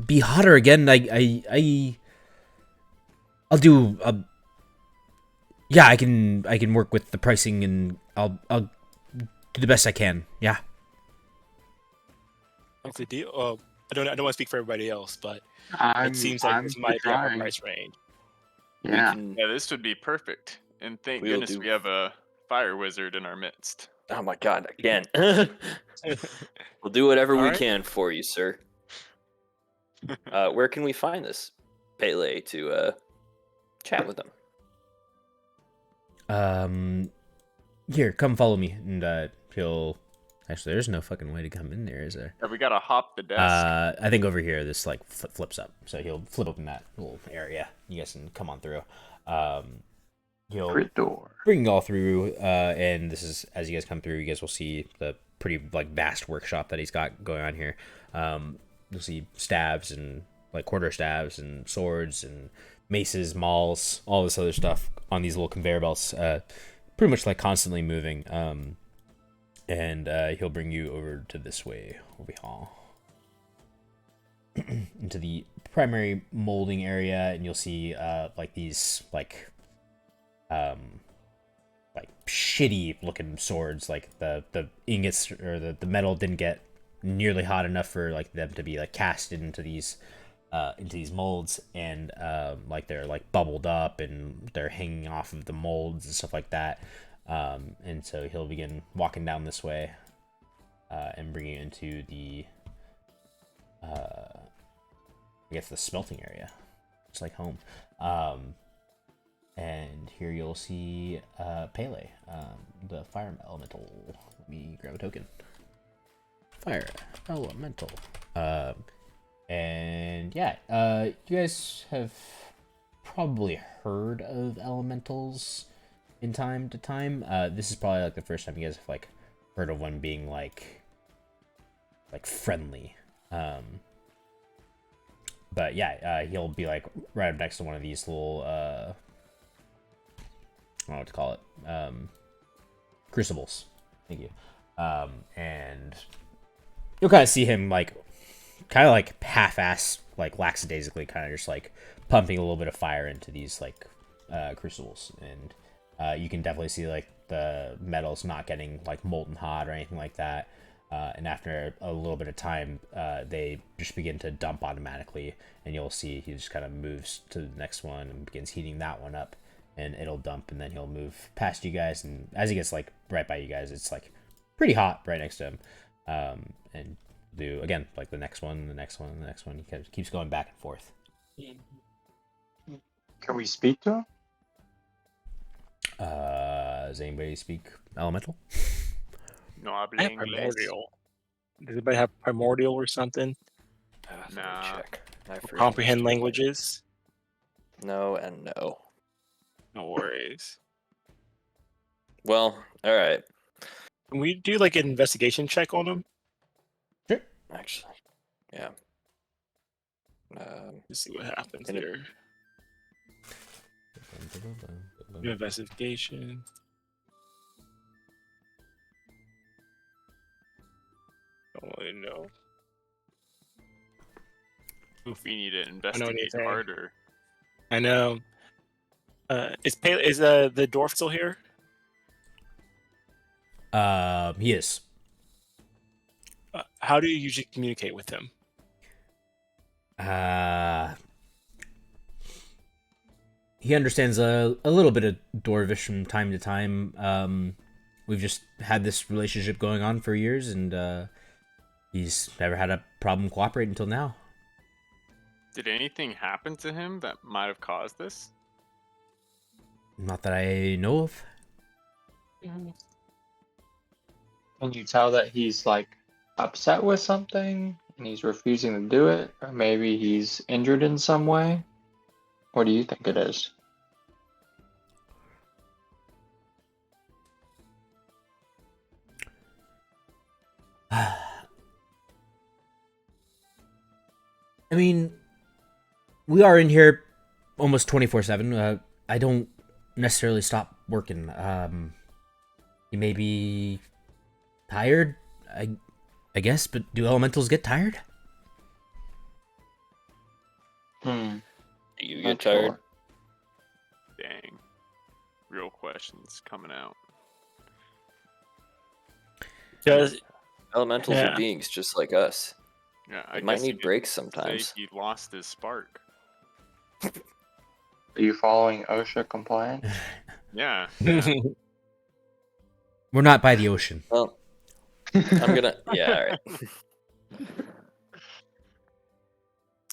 be hotter again, I'll do. Yeah, I can work with the pricing, and I'll do the best I can. Yeah. What's the deal? I don't want to speak for everybody else, but I'm, it seems like I'm this might be our trying. price range. Yeah. Yeah, this would be perfect. And thank We'll goodness do. we have a fire wizard in our midst. Oh my god, again. We'll do whatever we Alright. can for you, sir. Where can we find this Pele to chat with them? Here, come follow me, and he'll. Actually, there's no fucking way to come in there, is there? Yeah, we gotta hop the desk. I think over here this like flips up, so he'll flip open that little area. You guys can come on through. He'll Great door. bring you all through, and this is as you guys come through, you guys will see the pretty like vast workshop that he's got going on here. You'll see staves and like quarter staves and swords and maces, mauls, all this other stuff on these little conveyor belts, pretty much like constantly moving. And he'll bring you over to this way, over here, into the primary molding area, and you'll see like these like shitty looking swords. Like the ingots or the metal didn't get nearly hot enough for like them to be like casted into these molds, and like they're like bubbled up and they're hanging off of the molds and stuff like that. And so he'll begin walking down this way, and bring you into the, I guess the smelting area, just like home. And here you'll see Pele, the fire elemental. Let me grab a token. Fire elemental. And yeah, you guys have probably heard of elementals in time to time. This is probably like the first time you guys have like heard of one being like friendly. But yeah, he'll be like right up next to one of these little I don't know what to call it, crucibles. Thank you. And you'll kind of see him like kind of like half-ass, like lackadaisically kind of just like pumping a little bit of fire into these like crucibles, and you can definitely see like the metal's not getting like molten hot or anything like that. And after a little bit of time, they just begin to dump automatically, and you'll see he just kind of moves to the next one and begins heating that one up. and it'll dump, and then he'll move past you guys, and as he gets like right by you guys, it's like pretty hot right next to him, and do again like the next one, the next one, the next one. He kind of keeps going back and forth. Can we speak to him? Does anybody speak elemental? No I habla have inglés. primordial. Does anybody have primordial or something? Let me Nah. check. My version Comprehend is- languages? No and no. No worries. Well, all right. Can we do like an investigation check on him? Sure. Actually, yeah. Let's see what happens Can it- here. Do investigation. Don't really know. If we need to I know investigate anything. harder. I know. Is the dwarf still here? He is. How do you usually communicate with him? He understands a little bit of Dwarvish from time to time. We've just had this relationship going on for years, and he's never had a problem cooperating until now. Did anything happen to him that might have caused this? Not that I know of. Can you tell that he's like upset with something and he's refusing to do it? Or maybe he's injured in some way? What do you think it is? I mean, we are in here almost 24/7. I don't necessarily stop working. You may be tired, I guess, but do elementals get tired? Hmm. Do you not get tired? sure. Dang. Real questions coming out. Does Elementals Yeah. are beings just like us. Yeah, I They might guess you need could breaks say sometimes. he lost his spark. Are you following OSHA compliant? Yeah. yeah. We're not by the ocean. Well, I'm gonna. Yeah,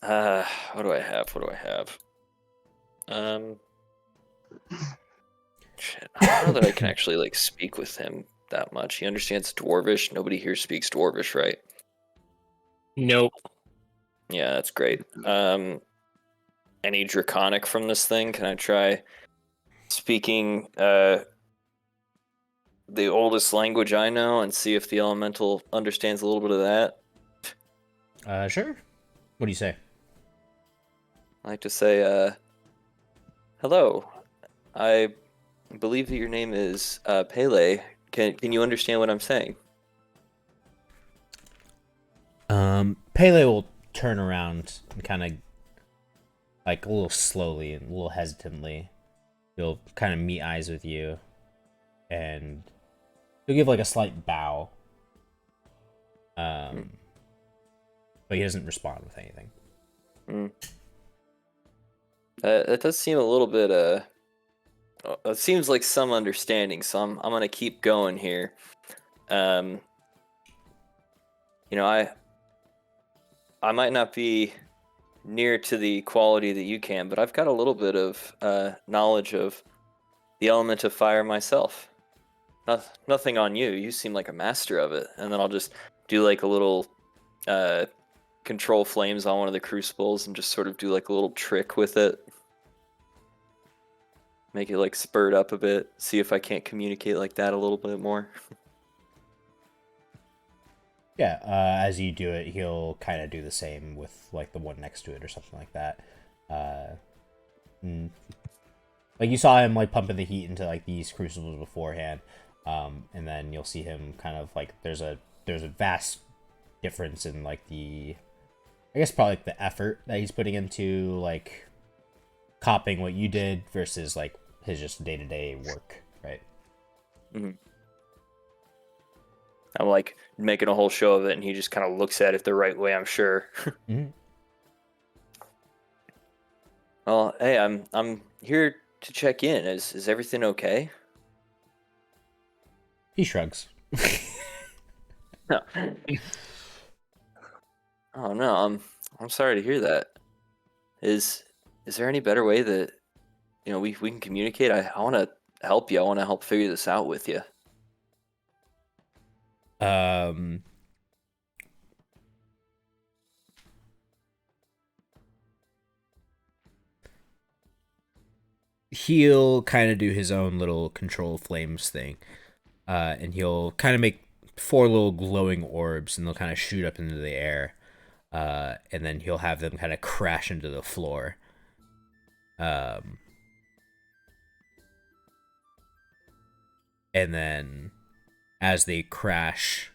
all right. What do I have? What do I have? Shit. I don't know that I can actually like speak with him that much. He understands Dwarvish. Nobody here speaks Dwarvish, right? Nope. Yeah, that's great. Any Draconic from this thing? Can I try speaking the oldest language I know and see if the elemental understands a little bit of that? Sure. What do you say? I like to say, hello. I believe that your name is Pele. Can you understand what I'm saying? Pele will turn around and kind of, like, a little slowly and a little hesitantly. He'll kind of meet eyes with you, and he'll give, like, a slight bow. But he doesn't respond with anything. That does seem a little bit, it seems like some understanding, so I'm gonna keep going here. You know, I might not be near to the quality that you can, but I've got a little bit of knowledge of the element of fire myself. Nothing on you. You seem like a master of it. And then I'll just do like a little control flames on one of the crucibles and just sort of do like a little trick with it. Make it like spurt up a bit. See if I can't communicate like that a little bit more. Yeah, as you do it, he'll kind of do the same with, like, the one next to it or something like that. Like, you saw him, like, pumping the heat into, like, these crucibles beforehand, and then you'll see him kind of, like, there's a vast difference in, like, I guess probably, like, the effort that he's putting into, like, copying what you did versus, like, his just day-to-day work, right? Mm-hmm. I'm like making a whole show of it, and he just kind of looks at it the right way, I'm sure. Mm-hmm. Well, hey, I'm here to check in. Is everything okay? He shrugs. No. Oh no, I'm sorry to hear that. Is there any better way that we can communicate? I want to help you. I want to help figure this out with you. Um, he'll kind of do his own little control flames thing, and he'll kind of make 4 little glowing orbs, and they'll kind of shoot up into the air, and then he'll have them kind of crash into the floor. And then as they crash,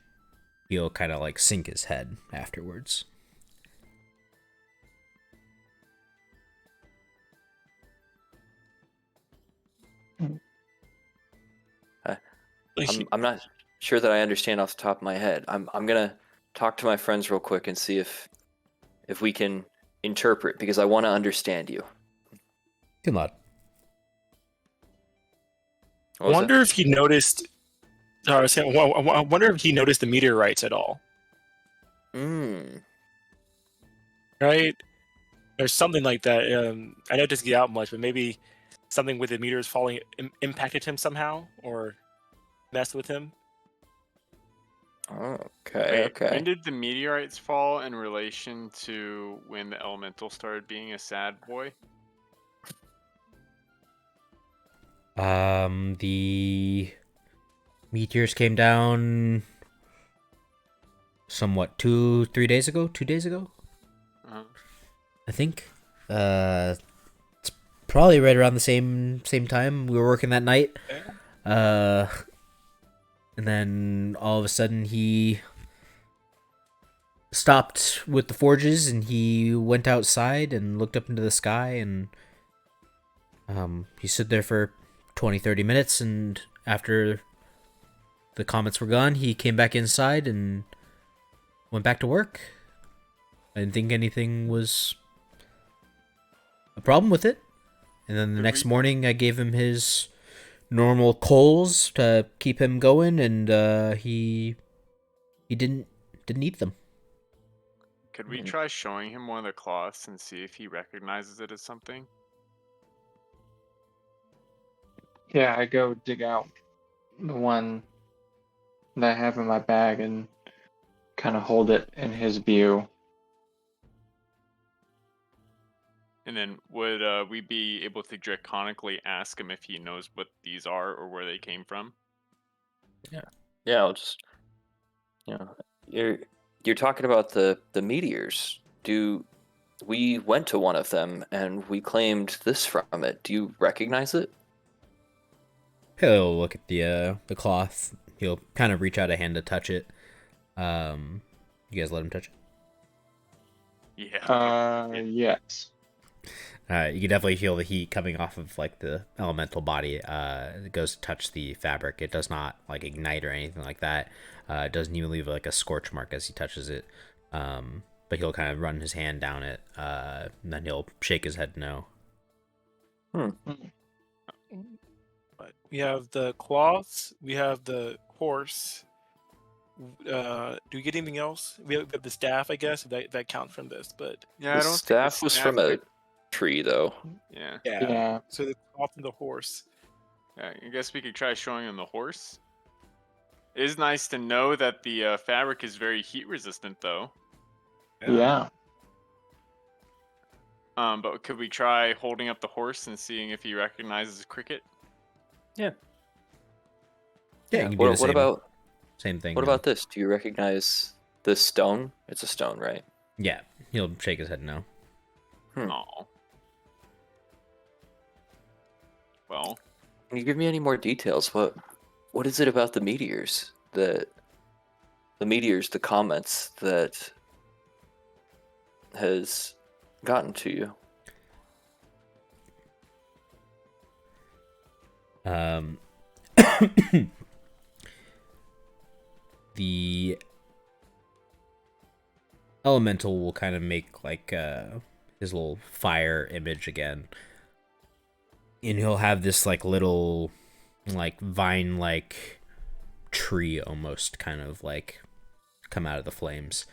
he'll kind of like sink his head afterwards. I'm not sure that I understand off the top of my head. I'm gonna talk to my friends real quick and see if we can interpret, because I want to understand you. Good luck. What I was wonder if he noticed. I wonder if he noticed the meteorites at all. that? Right? Or something like that. I know it doesn't get out much, but maybe something with the meteors falling impacted him somehow or messed with him. Okay, Wait, okay. when did the meteorites fall in relation to when the elemental started being a sad boy? The meteors came down somewhat 2-3 days ago. 2 days ago, Uh-huh. I think. It's probably right around the same time we were working that night. And then all of a sudden he stopped with the forges and he went outside and looked up into the sky, and he stood there for 20-30 minutes, and after the comets were gone, he came back inside and went back to work. I didn't think anything was a problem with it. And then the Did next we- morning I gave him his normal coals to keep him going, and he didn't eat them. Could we try showing him one of the cloths and see if he recognizes it as something? Yeah, I go dig out the one that I have in my bag and kind of hold it in his view. And then would we be able to draconically ask him if he knows what these are or where they came from? Yeah, I'll just you're talking about the meteors. We went to one of them and we claimed this from it. Do you recognize it? He'll look at the cloth. He'll kind of reach out a hand to touch it. You guys let him touch it? Yeah. Yes. You can definitely feel the heat coming off of like the elemental body. It goes to touch the fabric. It does not like ignite or anything like that. It doesn't even leave like a scorch mark as he touches it. But he'll kind of run his hand down it, and then he'll shake his head no. But we have the cloths. We have the horse. Do we get anything else? We have the staff, I guess. If that counts from this, but Yeah, The I don't staff think was staff from a could- tree, though. Yeah. Yeah. So the cloth and the horse. Yeah, I guess we could try showing him the horse. It is nice to know that the fabric is very heat resistant, though. Yeah. But could we try holding up the horse and seeing if he recognizes Cricket? Yeah, you can do What, the what same, about same thing. what and- about this? Do you recognize this stone? It's a stone, right? Yeah, he'll shake his head no. Oh. Well, Can you give me any more details? What is it about the meteors the comets that has gotten to you? The elemental will kind of make like his little fire image again, and he'll have this like little like vine like tree almost kind of like come out of the flames,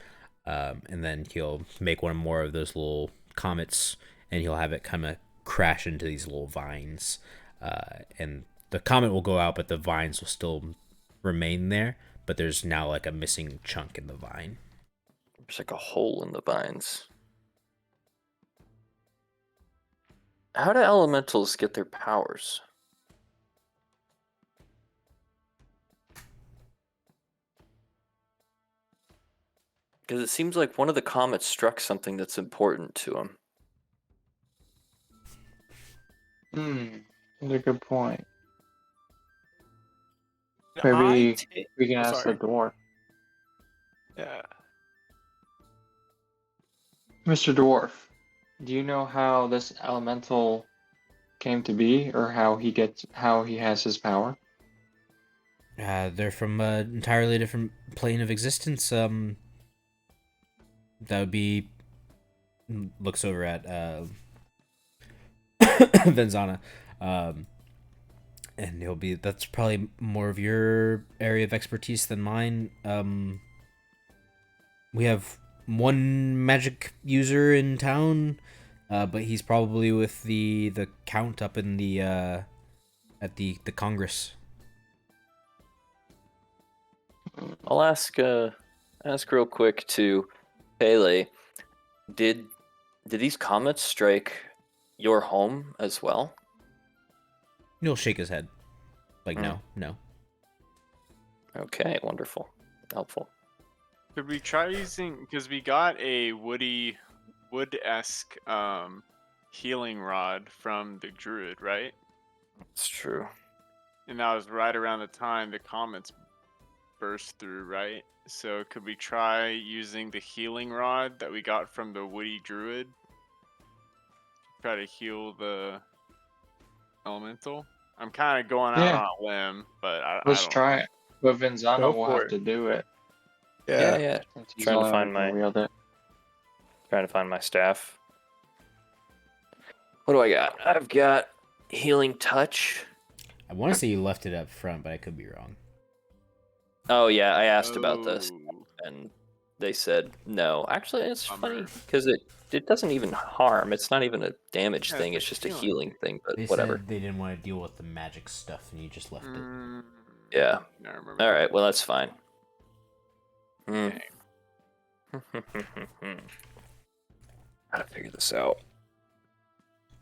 and then he'll make one more of those little comets, and he'll have it kind of crash into these little vines, and the comet will go out, but the vines will still remain there. But there's now like a missing chunk in the vine. There's like a hole in the vines. How do elementals get their powers? Because it seems like one of the comets struck something that's important to him. That's a good point. Maybe we can ask the dwarf. Yeah. Mr. Dwarf, do you know how this elemental came to be, or how he has his power? They're from an entirely different plane of existence. That would be looks over at Venzana, and he'll be. That's probably more of your area of expertise than mine. We have one magic user in town, but he's probably with the count up in the at the Congress. I'll ask real quick to Pele. Did these comets strike your home as well? He'll shake his head, like no. Okay, wonderful, helpful. Could we try using, because we got a wood-esque healing rod from the druid, right? It's true. And that was right around the time the comets burst through, right? So could we try using the healing rod that we got from the woody druid? Try to heal the elemental? I'm kind of going out on a limb, but Let's I don't try know. it. But Venzana Go will for have it. to do it. Yeah. Since he's Trying the to only find one who can wield it. Trying to find my staff. What do I got? I've got healing touch. I want to say you left it up front, but I could be wrong. Oh yeah, I asked about this, Oh, and they said no. Actually, it's funny Bummer. because it doesn't even harm. It's not even a damage Yeah, thing. it's It's like just a healing. healing thing. But They whatever. said they didn't want to deal with the magic stuff, and you just left it. Yeah. I remember. All right. Well, that's fine. Hmm. Dang. Gotta figure this out.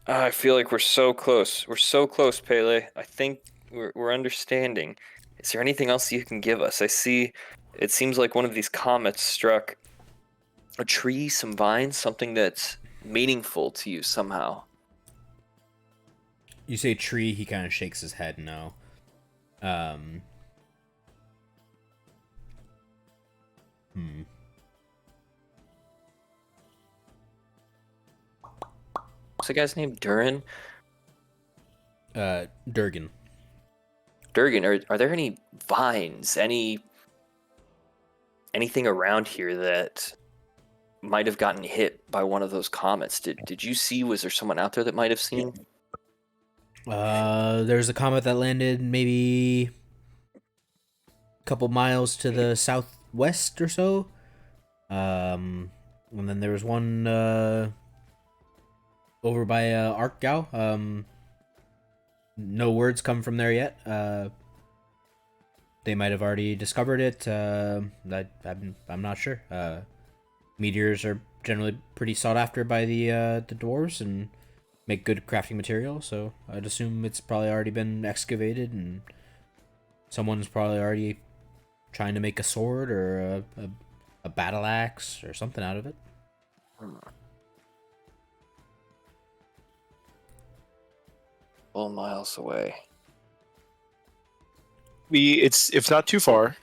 I feel like we're so close. We're so close, Pele. I think we're understanding. Is there anything else you can give us? I see. It seems like one of these comets struck a tree, some vines, something that's meaningful to you somehow. You say tree, he kind of shakes his head no. What's the guy's name? Durin? Durgan. Durgan, are there any vines, anything around here that might have gotten hit by one of those comets? Did you see, was there someone out there that might have seen? There's a comet that landed maybe a couple miles to the southwest or so. And then there was one over by Arkgau. No words come from there yet. They might have already discovered it. I'm not sure. Meteors are generally pretty sought after by the dwarves and make good crafting material, so I'd assume it's probably already been excavated and someone's probably already trying to make a sword or a battle axe or something out of it. 12 miles away. It's not too far.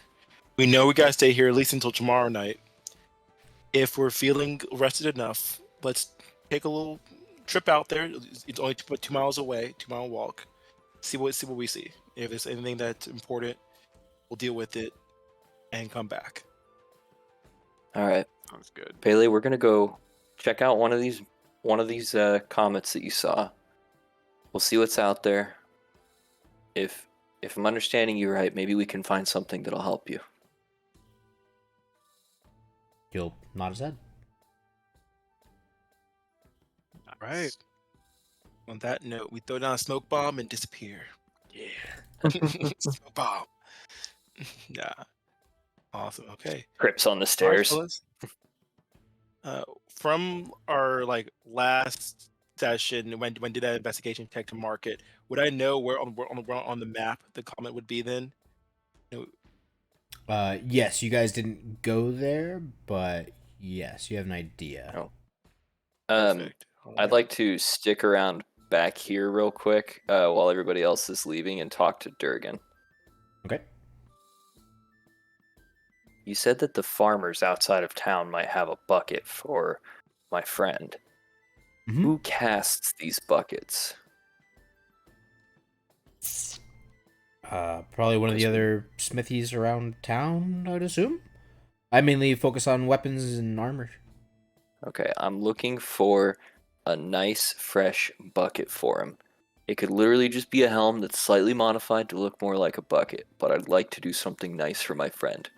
We know we gotta stay here at least until tomorrow night. If we're feeling rested enough, let's take a little trip out there. It's only 2 miles away, 2 mile walk. See what we see. If there's anything that's important, we'll deal with it and come back. All right, Sounds good. Pele, we're gonna go check out one of these comets that you saw. We'll see what's out there. If I'm understanding you right, maybe we can find something that'll help you. He'll nod his head. All right. On that note, we throw down a smoke bomb and disappear. Yeah. Smoke bomb. Yeah. Awesome. Okay. Crips on the All right, stairs. fellas. From our last session, when did that investigation check to market? Would I know where on the map the comment would be then? Yes, you guys didn't go there, but yes, you have an idea. Oh. Perfect. All I'd right. like to stick around back here real quick while everybody else is leaving and talk to Durgan. Okay. You said that the farmers outside of town might have a bucket for my friend. Mhm. Who casts these buckets? Probably one of the other smithies around town, I'd assume. I mainly focus on weapons and armor. Okay, I'm looking for a nice, fresh bucket for him. It could literally just be a helm that's slightly modified to look more like a bucket, but I'd like to do something nice for my friend.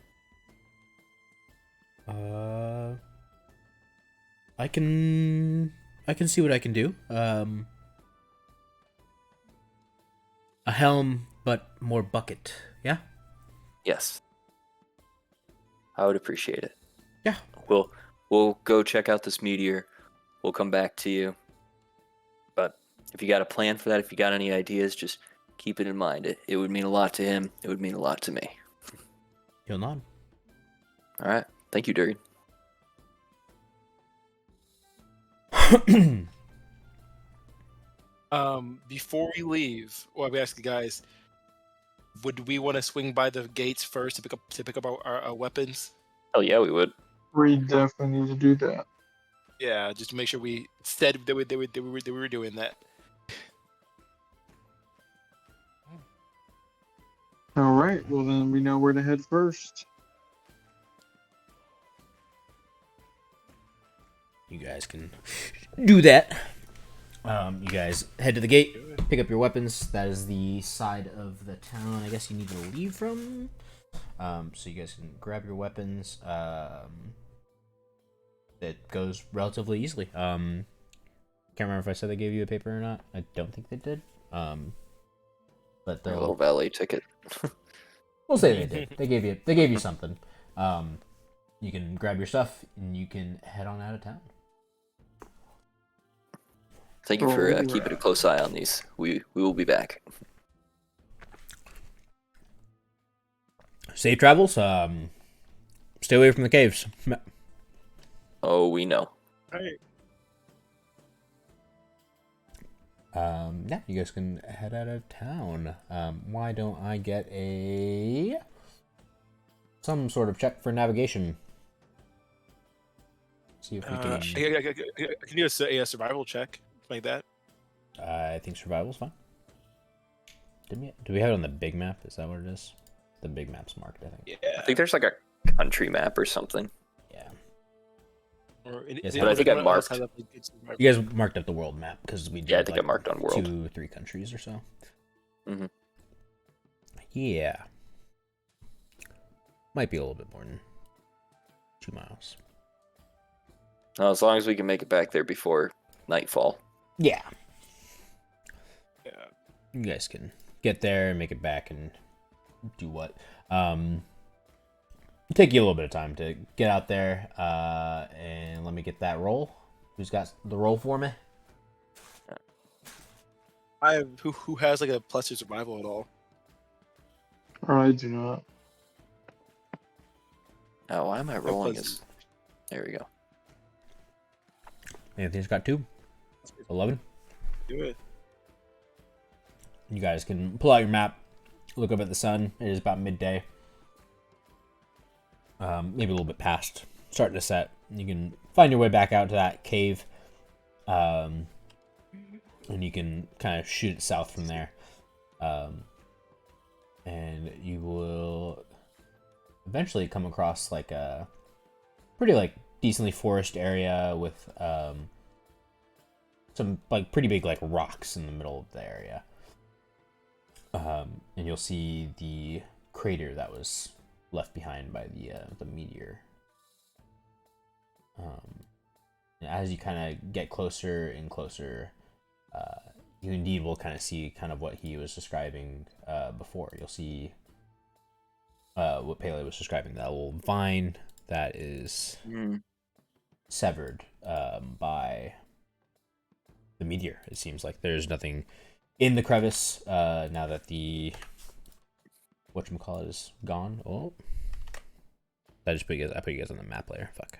I can see what I can do. A helm, but more bucket. Yeah. Yes. I would appreciate it. Yeah. We'll go check out this meteor. We'll come back to you. But if you got a plan for that, if you got any ideas, just keep it in mind. It would mean a lot to him. It would mean a lot to me. He'll nod. All right. Thank you, Durgan. Before we leave, well, we ask you guys, would we want to swing by the gates first to pick up our weapons? Hell yeah, we would. We definitely need to do that. Yeah, just to make sure we said that we were doing that. All right. Well, then we know where to head first. You guys can do that. You guys head to the gate, pick up your weapons. That is the side of the town I guess you need to leave from. So you guys can grab your weapons. It goes relatively easily. Can't remember if I said they gave you a paper or not. I don't think they did. But A they'll little valet ticket. we'll say they did. They gave you something. You can grab your stuff and you can head on out of town. Thank you for keeping a close eye on these. We will be back. Safe travels. Stay away from the caves. Oh, we know. Right. Yeah, you guys can head out of town. Why don't I get some sort of check for navigation? See if we can. I can do a survival check like that. I think survival's fine. Do we have it on the big map? Is that what it is? The big map's marked, I think. Yeah. I think there's like a country map or something. Yeah. Yes, but I think I marked. You guys marked up the world map because we did. Yeah, I think I marked on world. 2-3 countries or so. Mm-hmm. Yeah. Might be a little bit more than 2 miles. Well, as long as we can make it back there before nightfall. Yeah. Yeah. You guys can get there and make it back and do what? Take you a little bit of time to get out there, and let me get that roll. Who's got the roll for me? I have who has like a plus 2 survival at all. I do not. Oh, why am I rolling this? There we go. Anthony's got 2. 11. Do it. You guys can pull out your map, look up at the sun. It is about midday. Maybe a little bit past, starting to set. You can find your way back out to that cave, and you can kind of shoot it south from there. And you will eventually come across like a pretty decently forest area with some like pretty big like rocks in the middle of the area. And you'll see the crater that was left behind by the meteor. And as you kind of get closer and closer, you indeed will kind of see kind of what he was describing before. You'll see what Pele was describing, that little vine that is severed by the meteor. It seems like there's nothing in the crevice now that the whatchamacallit is gone. Oh, I put you guys on the map layer. Fuck.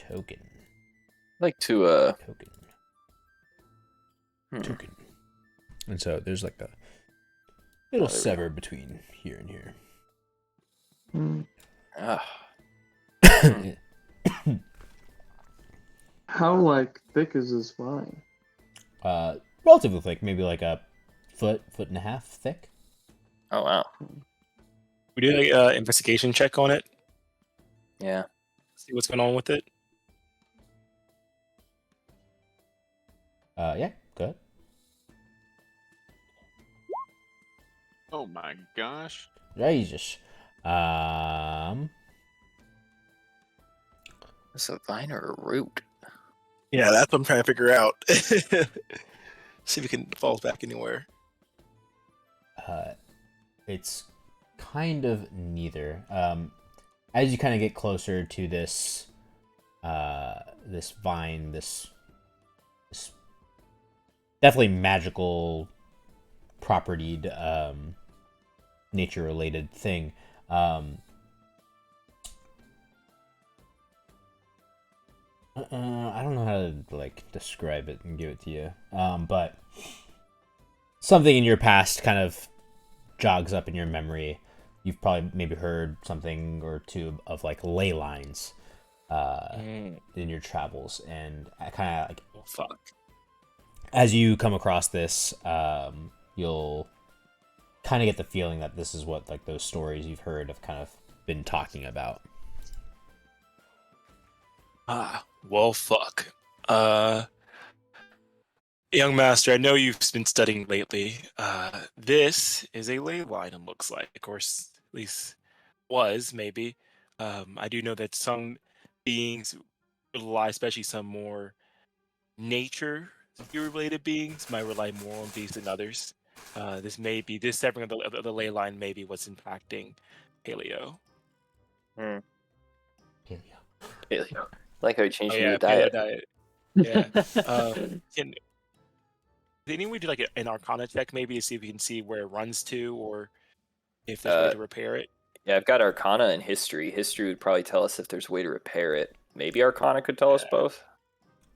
Token. I'd like to Token. And so there's like a little sever between here and here. How like thick is this vine? Relatively thick, maybe like a foot and a half thick. Oh wow. We do an investigation check on it. Yeah. See what's going on with it. Yeah, go ahead. Oh my gosh. Jesus. Is a vine or a root? Yeah, that's what I'm trying to figure out. See if it can fall back anywhere. It's kind of neither. As you kind of get closer to this, this vine, this definitely magical, propertied, nature-related thing. I don't know how to like describe it and give it to you. But something in your past kind of jogs up in your memory. You've probably maybe heard something or two of like ley lines in your travels, and I kind of like fuck. As you come across this, you'll kind of get the feeling that this is what like those stories you've heard have kind of been talking about. Well, fuck. Young master, I know you've been studying lately. This is a ley line, it looks like. Of course, at least was, maybe. I do know that some beings rely, especially some more nature-related beings, might rely more on these than others. This severing of the ley line may be what's impacting Paleo. Paleo. Like how you changed Oh, the diet. diet. Yeah. Can anyone do like an Arcana check maybe to see if we can see where it runs to, or if there's a way to repair it? Yeah, I've got Arcana and History. History would probably tell us if there's a way to repair it. Maybe Arcana could tell us both.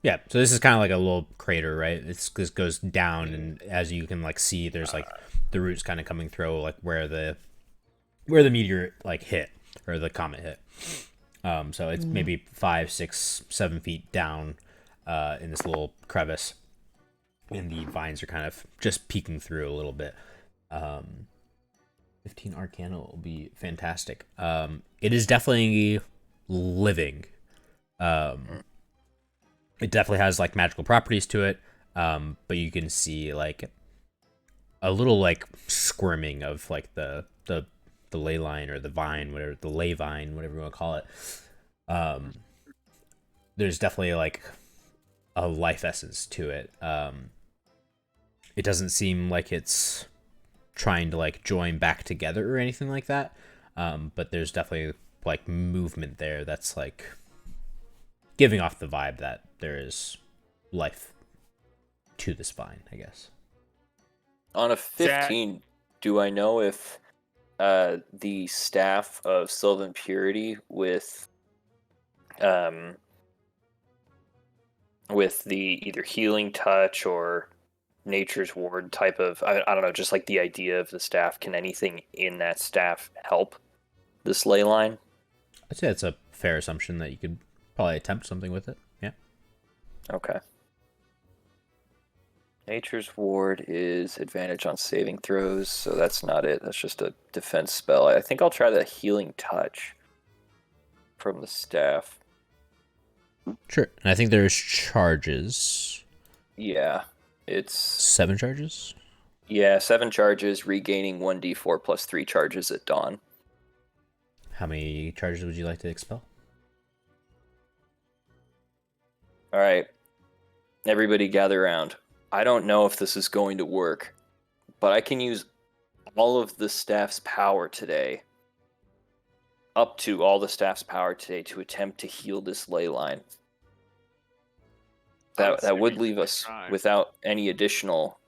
Yeah, so this is kind of like a little crater, right? This goes down, and as you can like see, there's like the roots kind of coming through, like where the meteor like hit or the comet hit. So it's maybe 5, 6, 7 feet down in this little crevice, and the vines are kind of just peeking through a little bit. 15 Arcana will be fantastic. It is definitely living. It definitely has like magical properties to it, but you can see like a little like squirming of like the ley line or the vine, whatever, the ley vine, whatever you want to call it. There's definitely like a life essence to it. It doesn't seem like it's trying to like join back together or anything like that. But there's definitely like movement there that's like giving off the vibe that there is life to this vine, I guess. On a 15, do I know if the staff of Sylvan Purity with the either healing touch or nature's ward type of, I don't know, just like the idea of the staff, can anything in that staff help this ley line? I'd say it's a fair assumption that you could probably attempt something with it. Yeah. Okay. Nature's ward is advantage on saving throws, so that's not it. That's just a defense spell. I think I'll try the healing touch. from the staff. Sure. And I think there's charges. Yeah, it's 7 charges? 7 charges, regaining 1d4 plus 3 charges at dawn. How many charges would you like to expel? All right, everybody gather around. I don't know if this is going to work, but I can use all of the staff's power today, up to all the staff's power today, to attempt to heal this ley line. That would leave us without any additional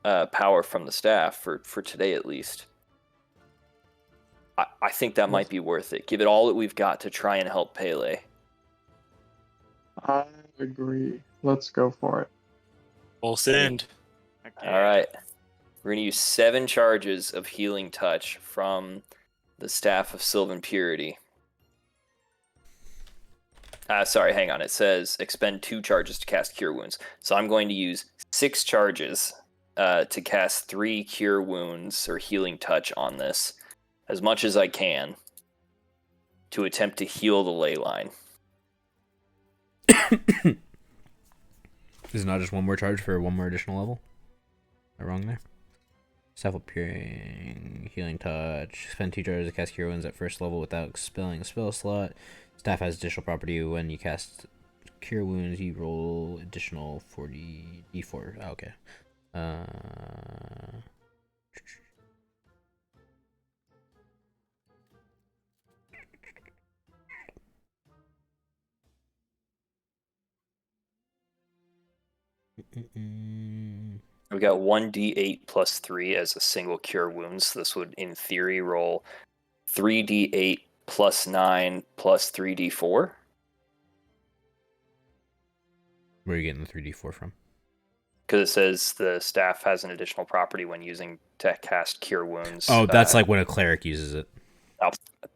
power from the staff for today at least. I think that might be worth it. Give it all that we've got to try and help Pele. I agree. Let's go for it. Full send. Okay. All right. We're going to use 7 charges of Healing Touch from the Staff of Sylvan Purity. Sorry, hang on. It says expend 2 charges to cast Cure Wounds. So I'm going to use 6 charges to cast 3 Cure Wounds or Healing Touch on this, as much as I can, to attempt to heal the ley line. Is it not just 1 more charge for 1 more additional level? Am I wrong there? Self-appearing, Healing Touch. Spend 2 charges to cast Cure Wounds at first level without expelling a spell slot. Staff has additional property. When you cast Cure Wounds, you roll additional 40 d4. Oh, okay. We got 1d8 plus 3 as a single Cure Wounds. This would, in theory, roll 3d8 plus 9 plus 3d4. Where are you getting the 3d4 from? Because it says the staff has an additional property when using to cast Cure Wounds. Oh, that's like when a cleric uses it. Oh,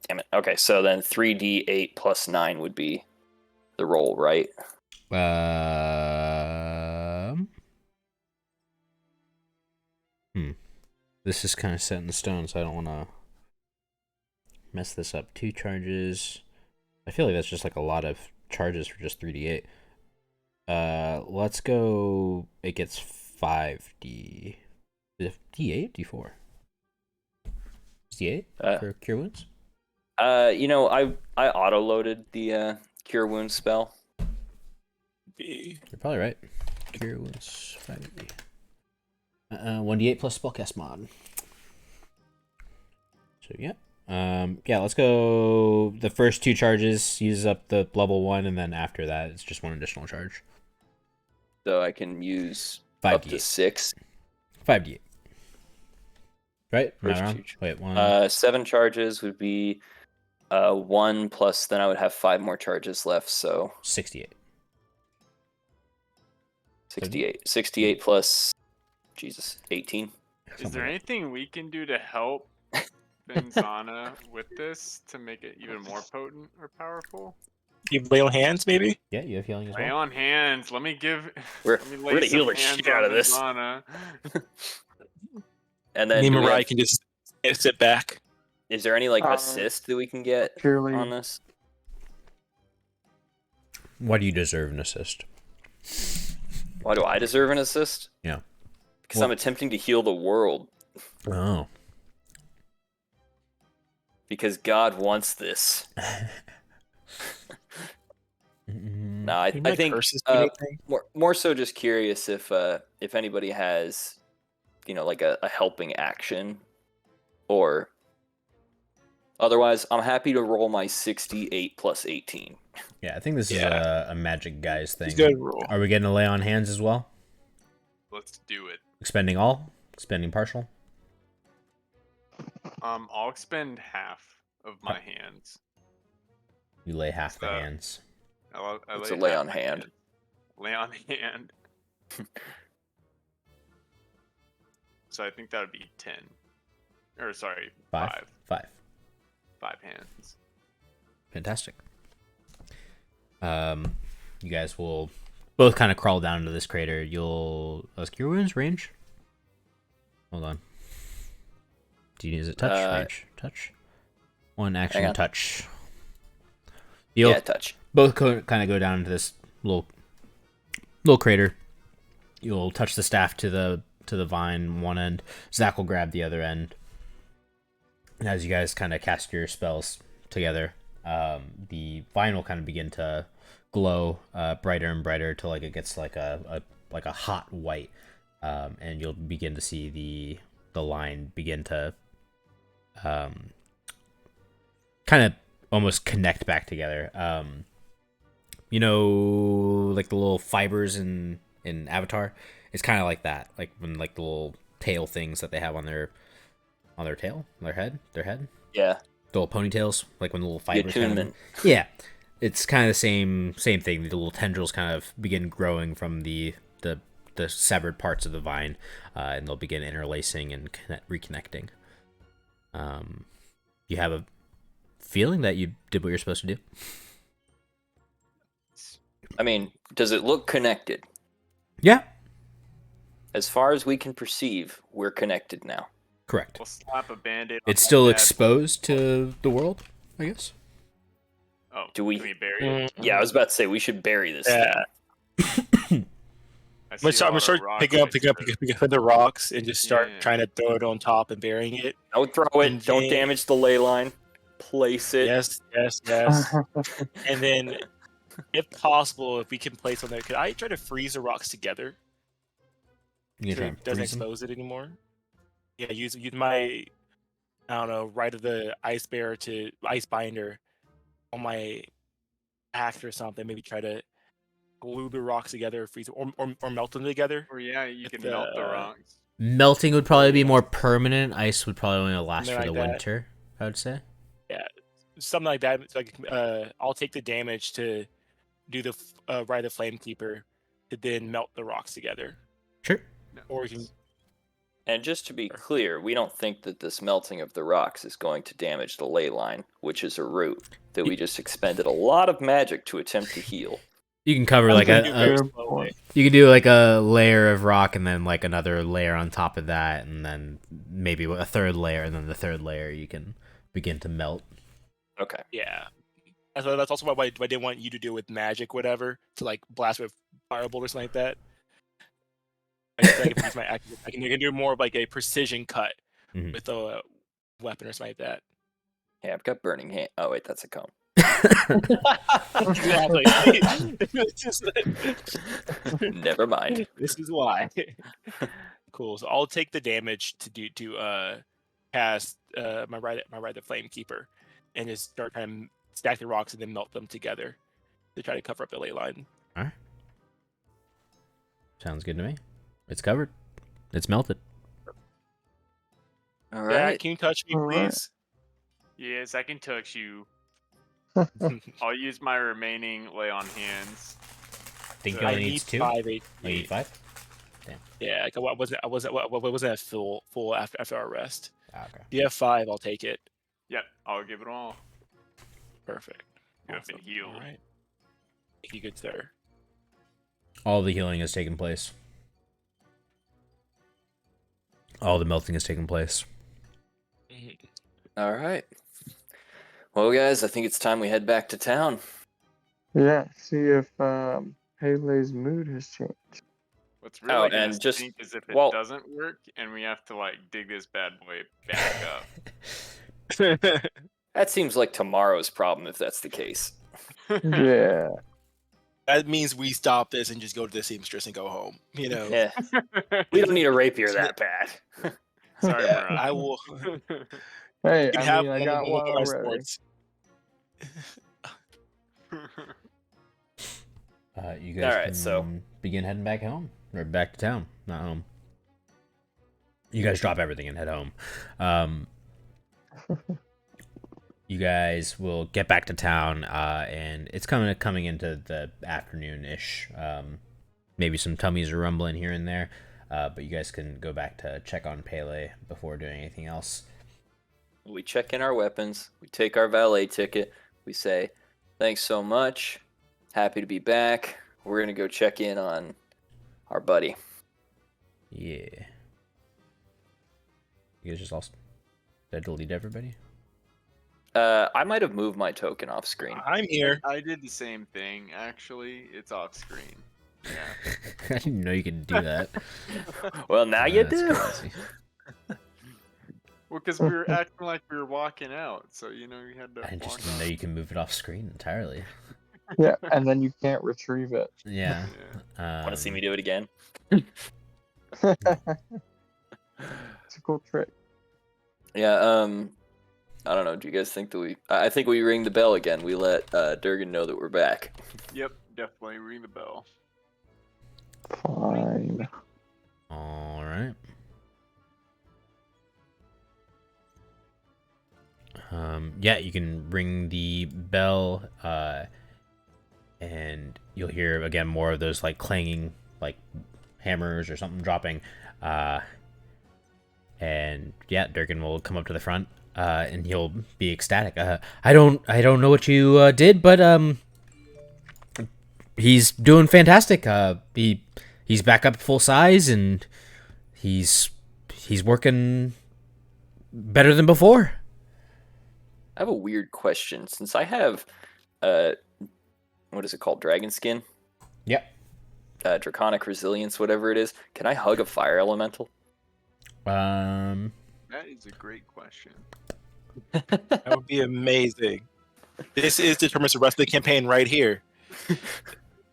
damn it. Okay, so then 3d8 plus 9 would be the roll, right? This is kind of set in stone, so I don't want to mess this up. 2 charges. I feel like that's just like a lot of charges for just 3d8. Let's go. It gets 5d. Is it d8? d4? Is d8 for Cure Wounds? I auto-loaded the Cure Wounds spell. You're probably right. Cure Wounds 5d. 1d8 plus spellcast mod. So yeah. Let's go. The first 2 charges uses up the level 1, and then after that, it's just 1 additional charge. So I can use 5d8. up to 6. 5d8. Right? Am I First wrong? 2 Wait, 1. 7 charges would be 1 plus, then I would have 5 more charges left, so 68. 68. 68 plus, 18. Is there anything we can do to help Benzana with this to make it even more potent or powerful? You lay on hands, maybe? Yeah, you have healing as Lay well. on hands. Let me We're lay gonna some heal the hands shit out on of this. Benzana. And then Me and do we Mariah have- can just sit back. is there any assist that we can get Purely on this? Why do you deserve an assist? Why do I deserve an assist? Yeah. Because Well- I'm attempting to heal the world. Oh. Because God wants this. No, I Can you make think curses do anything? more so just curious if anybody has, like a helping action, or otherwise I'm happy to roll my 68 plus 18. Yeah, I think this is Yeah. a magic guys thing. Good roll. Are we getting a lay on hands as well? Let's do it. Expending all? Expending partial? I'll expend half of my hands. You lay half the So- hands. It's a lay on hand. Lay on hand. So I think that would be 10. Or sorry, 5. 5. 5 hands. Fantastic. You guys will both kind of crawl down into this crater. You'll... Cure Wounds range? Hold on. Do you use it touch? Range? Touch? 1 action Hang on. touch. You'll Yeah, touch. both kind of go down into this little crater. You'll touch the staff to the vine one end. Zach will grab the other end. And as you guys kind of cast your spells together, the vine will kind of begin to glow brighter and brighter till like it gets like a hot white, and you'll begin to see the line begin to kind of almost connect back together. You know, like the little fibers in Avatar. It's kind of like that, like when like the little tail things that they have on their tail, their head. Yeah. The little ponytails, like when the little The fibers. attunement. Yeah, it's kind of the same thing. The little tendrils kind of begin growing from the severed parts of the vine, and they'll begin interlacing and reconnecting. You have a feeling that you did what you're supposed to do. I mean, does it look connected? Yeah, As far as we can perceive, we're connected now. correct. We'll slap a band-aid. on It's that still bad exposed to the world, I guess. boy. Oh, Do we- Can we bury it? Yeah, I was about to say we should bury this Yeah. thing. I I'm gonna see a lot start of rock picking up mixture. the rocks and just start Yeah. trying to throw it on top and burying it. Don't throw it. And Don't then- damage the ley line. Place it. Yes. And then, if possible, if we can place on there, could I try to freeze the rocks together You so can try it and doesn't freeze them. expose it anymore? Yeah, use my, I don't know, right of the ice binder on my axe or something. Maybe try to glue the rocks together, freeze them, or melt them together. Or yeah, you With can melt the the- rocks. Melting would probably be more permanent. Ice would probably only last Something for the like that. winter, I would say. Something like that. It's like I'll take the damage to do the ride the flame keeper to then melt the rocks together. Sure. Or we can And just to be clear, we don't think that this melting of the rocks is going to damage the ley line, which is a root that we just expended a lot of magic to attempt to heal. You can cover like do very a slowly. you can do like a layer of rock and then like another layer on top of that, and then maybe a third layer, and then the third layer you can begin to melt. Okay. Yeah. That's also why I didn't want you to do with magic, whatever, to like blast with firebolt or something like that. I can use I can do more of like a precision cut Mhm. with a weapon or something like that. Yeah, I've got burning hand. Oh wait, that's a cone. Exactly. Never mind. This is why. Cool. So I'll take the damage to cast my ride the flame keeper, and just start trying to stack the rocks and then melt them together to try to cover up the ley line. All right. Sounds good to me. It's covered. It's melted. All Yeah, right. can you touch me, All right. please? Yes, I can touch you. I'll use my remaining lay on hands. I think he I only need needs 2. 5 Oh, you need HP. 5? Yeah, like, I wasn't at full after our rest. Ah, okay. If you have 5, I'll take it. Yep, I'll give it all. Perfect. You have been healed. All right. Thank you, good sir. All the healing has taken place. All the melting has taken place. All right. Well, guys, I think it's time we head back to town. Yeah, see if Haley's mood has changed. What's really Oh, gonna and just- stink is if it well- doesn't work and we have to like dig this bad boy back up. That seems like tomorrow's problem if that's the case. Yeah. That means we stop this and just go to the seamstress and go home. You know. Yeah. We don't need a rapier that bad. Sorry, Yeah, Murat. I will. Hey, You can I have mean, I got one of our already. sports. You guys Alright, can so- begin heading back home. Or back to town, not home. You guys drop everything and head home. You guys will get back to town, and it's coming into the afternoon-ish. Maybe some tummies are rumbling here and there, but you guys can go back to check on Pele before doing anything else. We check in our weapons. We take our valet ticket. We say, thanks so much. Happy to be back. We're going to go check in on our buddy. Yeah. You guys just lost. Did I delete everybody? I might have moved my token off screen. I'm here. I did the same thing, actually. It's off screen. Yeah. I didn't know you could do that. Well, now you That's do. crazy. Well, because we were acting like we were walking out, so you had to I just walk didn't know out. you can move it off screen entirely. Yeah, and then you can't retrieve it. Yeah. Yeah. Want to see me do it again? It's a cool trick. Yeah. I don't know. Do you guys think that I think we ring the bell again. We let Durgan know that we're back. Yep, definitely ring the bell. Fine. All right. Yeah, you can ring the bell, and you'll hear again more of those like clanging, like hammers or something dropping, and yeah, Durgan will come up to the front, and he'll be ecstatic. I don't know what you did, but he's doing fantastic. He's back up full size, and he's working better than before. I have a weird question. Since I have, what is it called? Dragon skin? Yep. Draconic resilience, whatever it is. Can I hug a fire elemental? That is a great question. That would be amazing. This determines the rest of the campaign right here.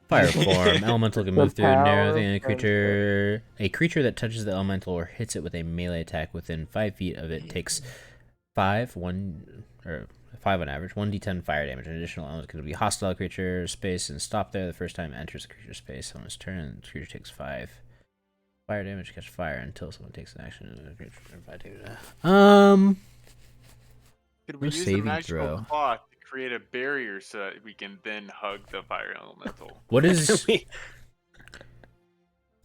Fire form. Elemental can The move through a narrow power thing. of A creature that touches the elemental or hits it with a melee attack within 5 feet of it takes 5 on average 1d10 fire damage. An additional element could be hostile creature space and stop there the first time it enters the creature space. On its turn, the creature takes 5 fire damage. Catch fire until someone takes an action. Could we use the saving magical throw. cloth to create a barrier so that we can then hug the fire elemental? What is?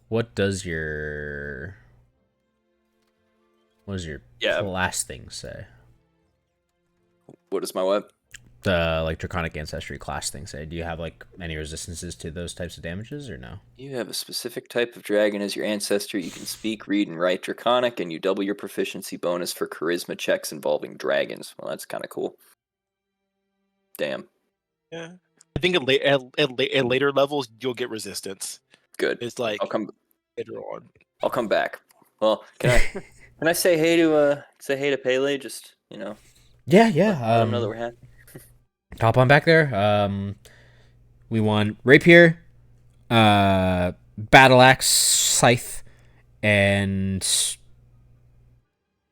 What does your class thing say? What is my what? The like draconic ancestry class thing say? Do you have like any resistances to those types of damages or no? You have a specific type of dragon as your ancestor. You can speak, read, and write Draconic, and you double your proficiency bonus for charisma checks involving dragons. Well, that's kind of cool. Damn. Yeah, I think at later levels you'll get resistance. Good. It's like later on. I'll come back. Well, can I say hey to Pele? Just Yeah. let him know that we're happy. Hop on back there. We want rapier, battle axe, scythe, and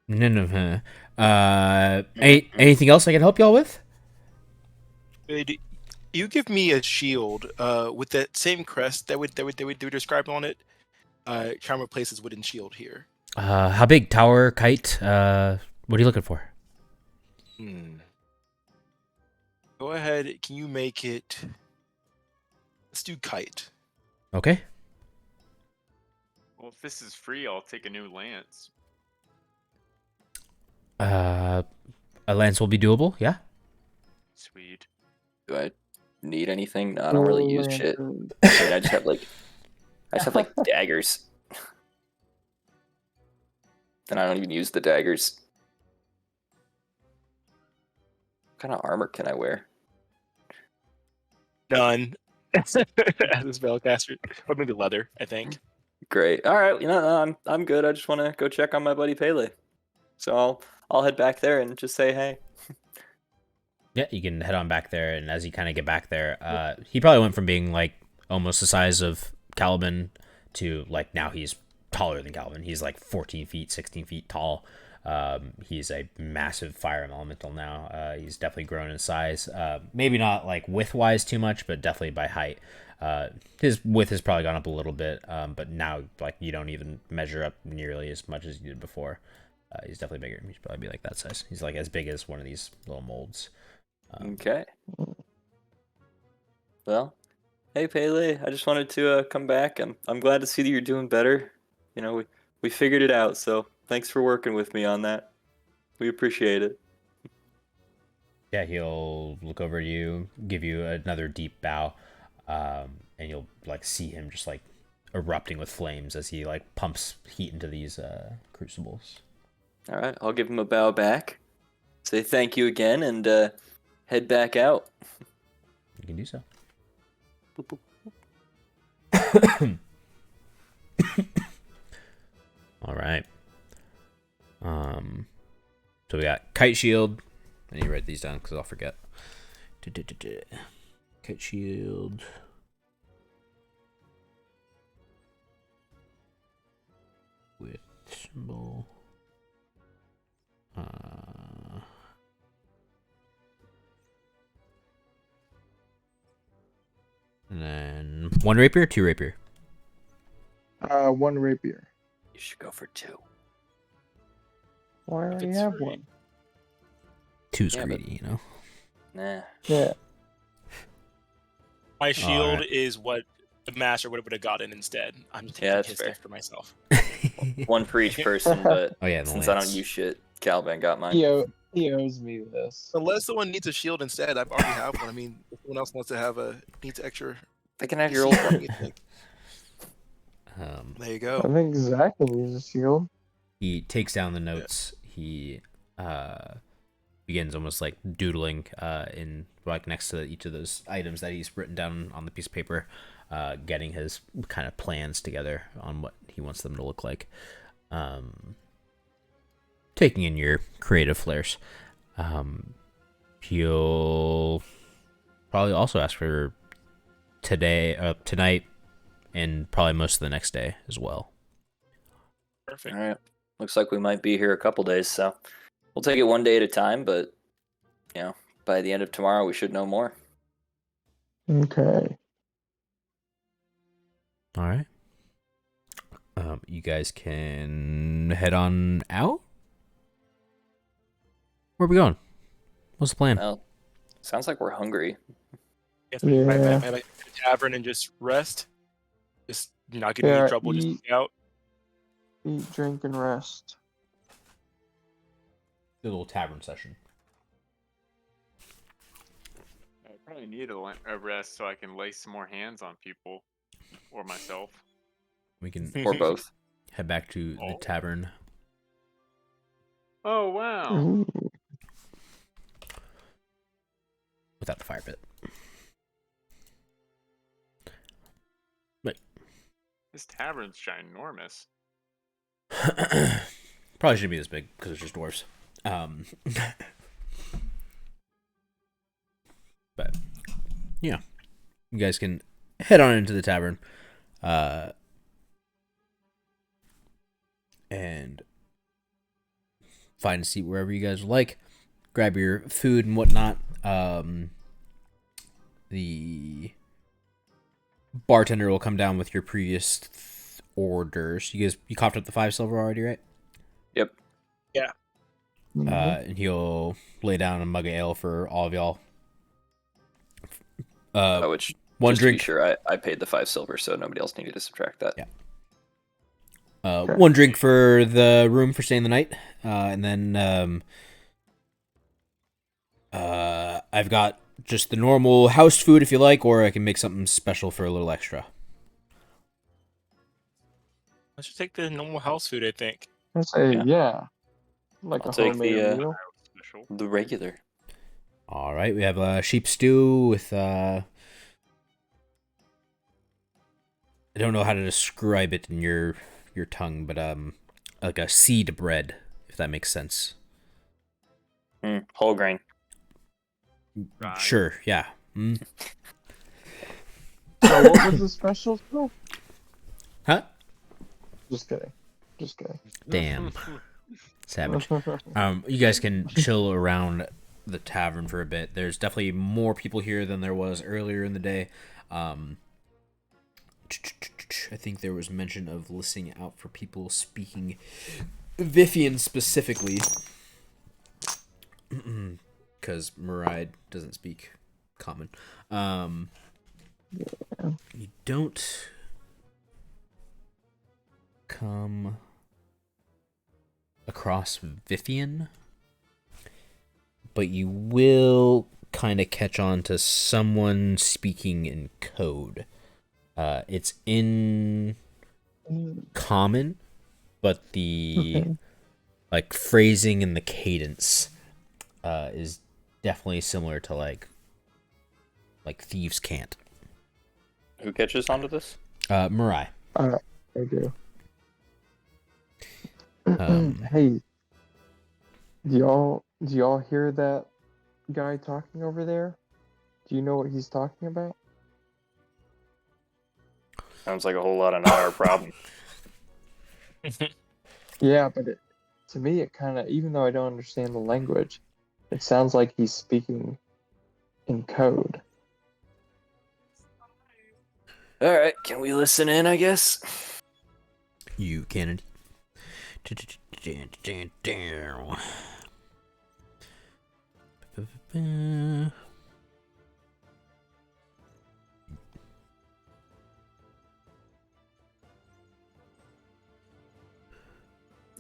anything else I can help y'all with? You give me a shield with that same crest that would describe on it. Try and replace his wooden shield here. How big? Tower, kite? What are you looking for? Go ahead. Can you make it? Let's do kite. Okay. Well, if this is free, I'll take a new lance. A lance will be doable. Yeah. Sweet. Do I need anything? No, I don't really use shit. I mean, I just have like daggers. And I don't even use the daggers. What kind of armor can I wear? None. As a spellcaster, or maybe leather. I think. Great. All right. I'm good. I just want to go check on my buddy Pele. So I'll head back there and just say hey. Yeah, you can head on back there, and as you kind of get back there, he probably went from being like almost the size of Caliban to like now he's taller than Caliban. He's like 14 feet, 16 feet tall. He's a massive fire elemental now. He's definitely grown in size. Maybe not like width-wise too much, but definitely by height. His width has probably gone up a little bit, but now like you don't even measure up nearly as much as you did before. He's definitely bigger. He's probably be like that size. He's like as big as one of these little molds. Okay. Well, hey Pele, I just wanted to come back. I'm glad to see that you're doing better. We figured it out, so thanks for working with me on that. We appreciate it. Yeah, he'll look over at you, give you another deep bow, and you'll like see him just like erupting with flames as he like pumps heat into these crucibles. All right, I'll give him a bow back. say thank you again and head back out. You can do so. All right. So we got kite shield. I need to write these down because I'll forget. Kite shield. With symbol. And then 1 rapier, 2 rapier. 1 rapier. You should go for 2. Why If already it's have free. 1? 2's Yeah, but- greedy, you know. Nah. Yeah. My shield Alright. is what the master would have gotten instead. I'm taking that's his fair. deck for myself. 1 for each person, but Oh yeah, and the since I don't lance. use shit, Caliban got mine. He owes me this. Unless someone needs a shield instead, I already have one. I mean, if someone else wants to have needs extra. I can have your old one. There you I go. think Zach can use a shield. He takes down the notes. He begins almost like doodling in like next to each of those items that he's written down on the piece of paper, getting his kind of plans together on what he wants them to look like. Taking in your creative flares. He'll probably also ask for tonight, and probably most of the next day as well. Perfect. All right. Looks like we might be here a couple days, so we'll take it one day at a time, but, by the end of tomorrow, we should know more. Okay. All right. You guys can head on out. Where are we going? What's the plan? Well, sounds like we're hungry. Yes, Yeah. I like to the tavern and just rest. Just not getting Yeah, any trouble. Just hang out. Eat, drink, and rest. The little tavern session. I probably need a rest so I can lay some more hands on people or myself. We can Or both. head back to the Oh. tavern. Oh wow! Ooh. Without the fire pit. This tavern's ginormous. Probably shouldn't be this big because it's just dwarves. But yeah, you guys can head on into the tavern, and find a seat wherever you guys would like. Grab your food and whatnot. The bartender will come down with your previous orders. You coughed up the 5 silver already, right? Yep. Mhm. And he'll lay down a mug of ale for all of y'all. Which, One just drink. to be sure, I paid the 5 silver, so nobody else needed to subtract that. Yeah. Okay. 1 drink for the room for staying the night, and then I've got just the normal house food if you like, or I can make something special for a little extra. Let's just take the normal house food, I think. I say, Yeah. yeah. Like I'll a take homemade the, meal. Special. The regular. All right, we have a sheep stew with I don't know how to describe it in your tongue, but like a seed bread, if that makes sense. Whole grain. Right. Sure, yeah. Mm. So what was the special still? Huh? Just kidding. Just kidding. Damn. Savage. You guys can chill around the tavern for a bit. There's definitely more people here than there was earlier in the day. I think there was mention of listening out for people speaking Vithian specifically. Because Maride doesn't speak common. You don't come across Vithian, but you will kind of catch on to someone speaking in code. It's in common, but the Okay. like phrasing and the cadence is definitely similar to like thieves can't. Who catches onto this? Mirai. I do. Um, Hey, do y'all hear that guy talking over there? Do you know what he's talking about? Sounds like a whole lot of not our problem. Yeah, but to me, it kind of, even though I don't understand the language, it sounds like he's speaking in code. All right, can we listen in? I guess. you can.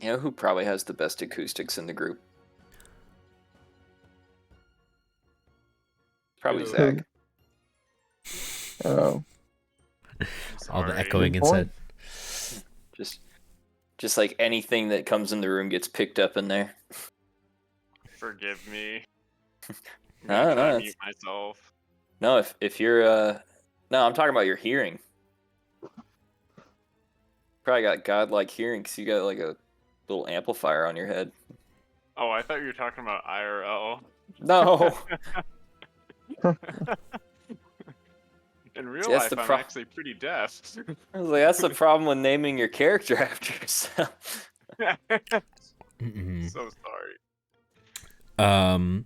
You know who probably has the best acoustics in the group? Probably Who? Zach. Oh, All the Sorry. echoing Good inside. Just like anything that comes in the room gets picked up in there. Forgive me. I'm No, gonna try no, to it's- mute myself. No, if you're no, I'm talking about your hearing. Probably got godlike hearing because you got like a little amplifier on your head. Oh, I thought you were talking about IRL. No. In real See, that's life, the I'm pro- actually pretty deaf. I was like, that's the problem with naming your character after yourself. Mm-mm. So sorry.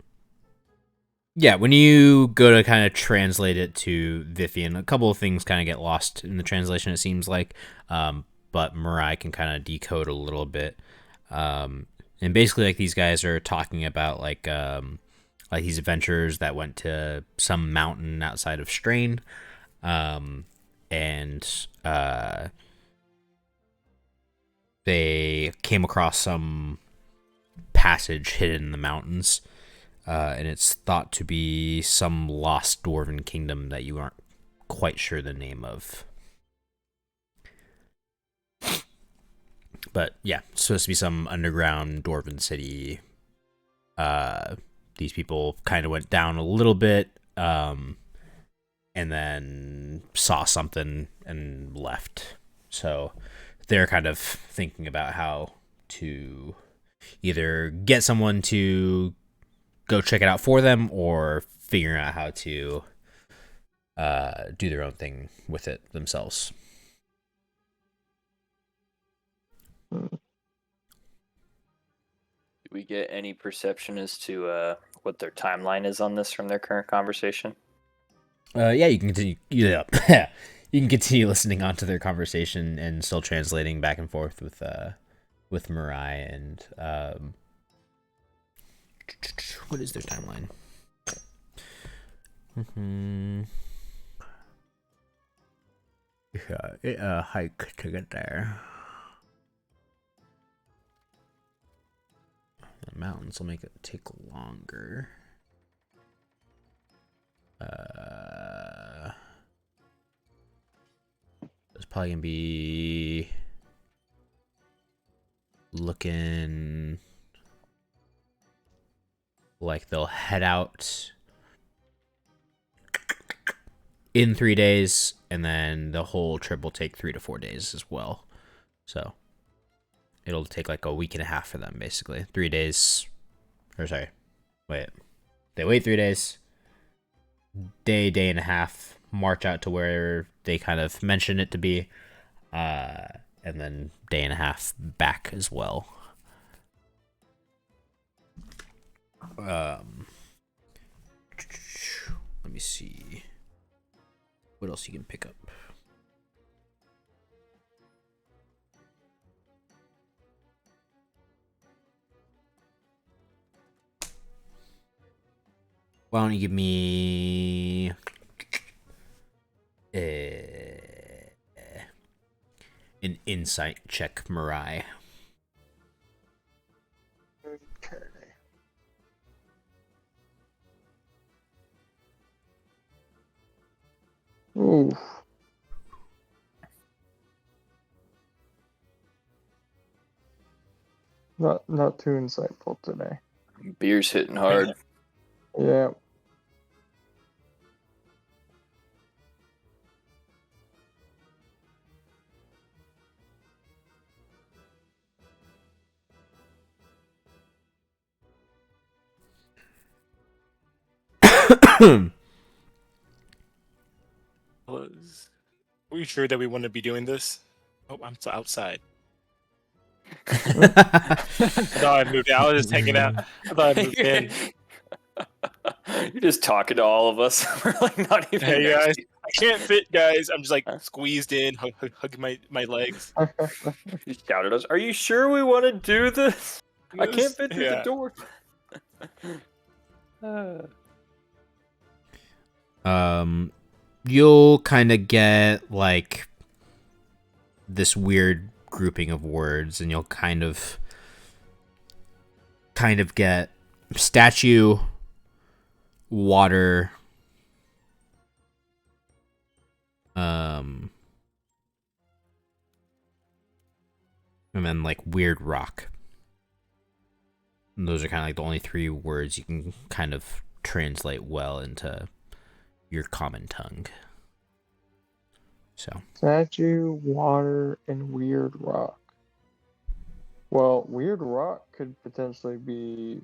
Yeah, when you go to kind of translate it to Vivian, a couple of things kind of get lost in the translation, it seems like. But Mirai can kind of decode a little bit. And basically, like, these guys are talking about like these adventurers that went to some mountain outside of Strain, and they came across some passage hidden in the mountains. And it's thought to be some lost dwarven kingdom that you aren't quite sure the name of. But yeah, it's supposed to be some underground dwarven city. These people kind of went down a little bit, and then saw something and left. So they're kind of thinking about how to either get someone to go check it out for them or figuring out how to do their own thing with it themselves. Do we get any perception as to what their timeline is on this from their current conversation? Yeah, you can continue. Yeah, you can continue listening onto their conversation and still translating back and forth with Mirai and what is their timeline? Yeah, hike to get there. The mountains will make it take longer. It's probably gonna be looking like they'll head out in 3 days, and then the whole trip will take 3 to 4 days as well. So it'll take like a week and a half for them, basically. 3 days. Or sorry, wait. They wait 3 days. Day and a half. March out to where they kind of mentioned it to be. And then day and a half back as well. Let me see what else you can pick up. Why don't you give me an insight check, Mirai? okay. Ooh. Not too insightful today. Beer's hitting hard. Yeah. Are we sure that we want to be doing this? Oh, I'm so outside. I thought I moved out. I was just hanging out. I thought I moved in. You're just talking to all of us. We're like not even Hey next guys, to you. I can't fit, guys. I'm just like squeezed in, hugging my legs. You shouted us. Are you sure we want to do this? I can't fit through the Yeah. door. You'll kind of get like this weird grouping of words, and you'll kind of get statue, water, and then like weird rock. And those are kind of like the only three words you can kind of translate well into your common tongue. So Statue, water, and weird rock. Well, weird rock could potentially be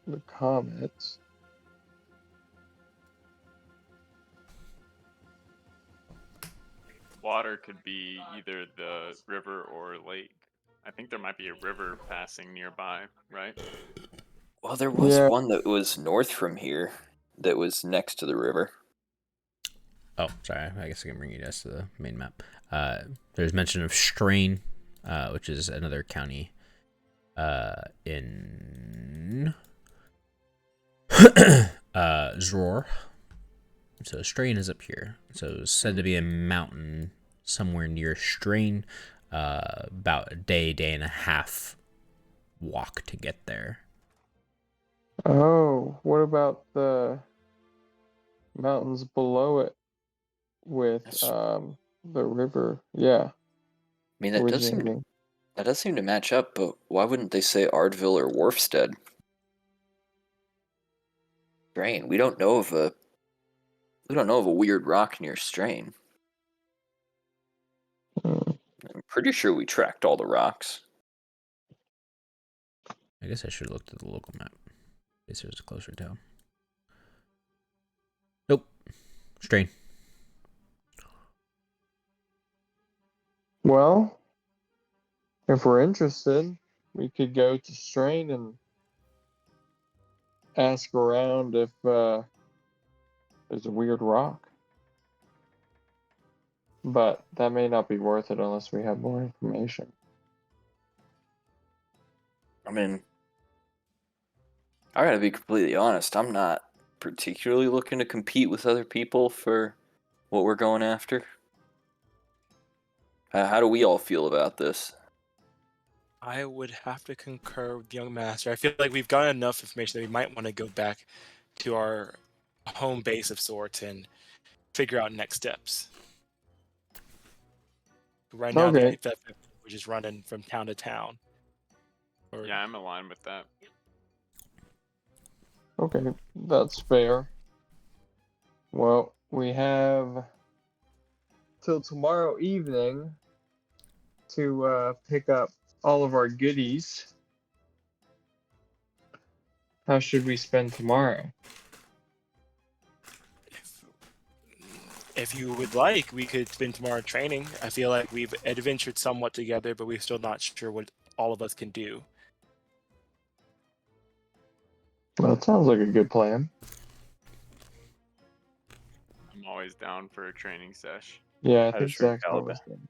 the comets. Water could be either the river or lake. I think there might be a river passing nearby, right? Well, there was Yeah. one that was north from here that was next to the river. oh, sorry. I guess I can bring you guys to the main map. There's mention of Strain, which is another county in Zror. So Strain is up here. So it's said to be a mountain somewhere near Strain. About a day and a half walk to get there. Oh, what about the mountains below it with That's- the river? Yeah. I mean, that does seem to match up, but why wouldn't they say Ardville or Wharfstead? Strain. We don't know of a weird rock near Strain. Mm. I'm pretty sure we tracked all the rocks. I guess I should have looked at the local map. In case there's a closer town. Nope. Strain. Well, if we're interested, we could go to Strain and ask around if there's a weird rock. But that may not be worth it unless we have more information. I mean, I gotta be completely honest. I'm not particularly looking to compete with other people for what we're going after. How do we all feel about this? I would have to concur with the young master. I feel like we've got enough information that we might want to go back to our home base of sorts and figure out next steps. Right now, Okay. we're just running from town to town. Or, Yeah, I'm aligned with that. Okay, that's fair. Well, we have till tomorrow evening to pick up all of our goodies. How should we spend tomorrow? if you would like, we could spend tomorrow training. I feel like we've adventured somewhat together, but we're still not sure what all of us can do. Well, that sounds like a good plan. I'm always down for a training sesh. Yeah, I I think just heard Zach's always good.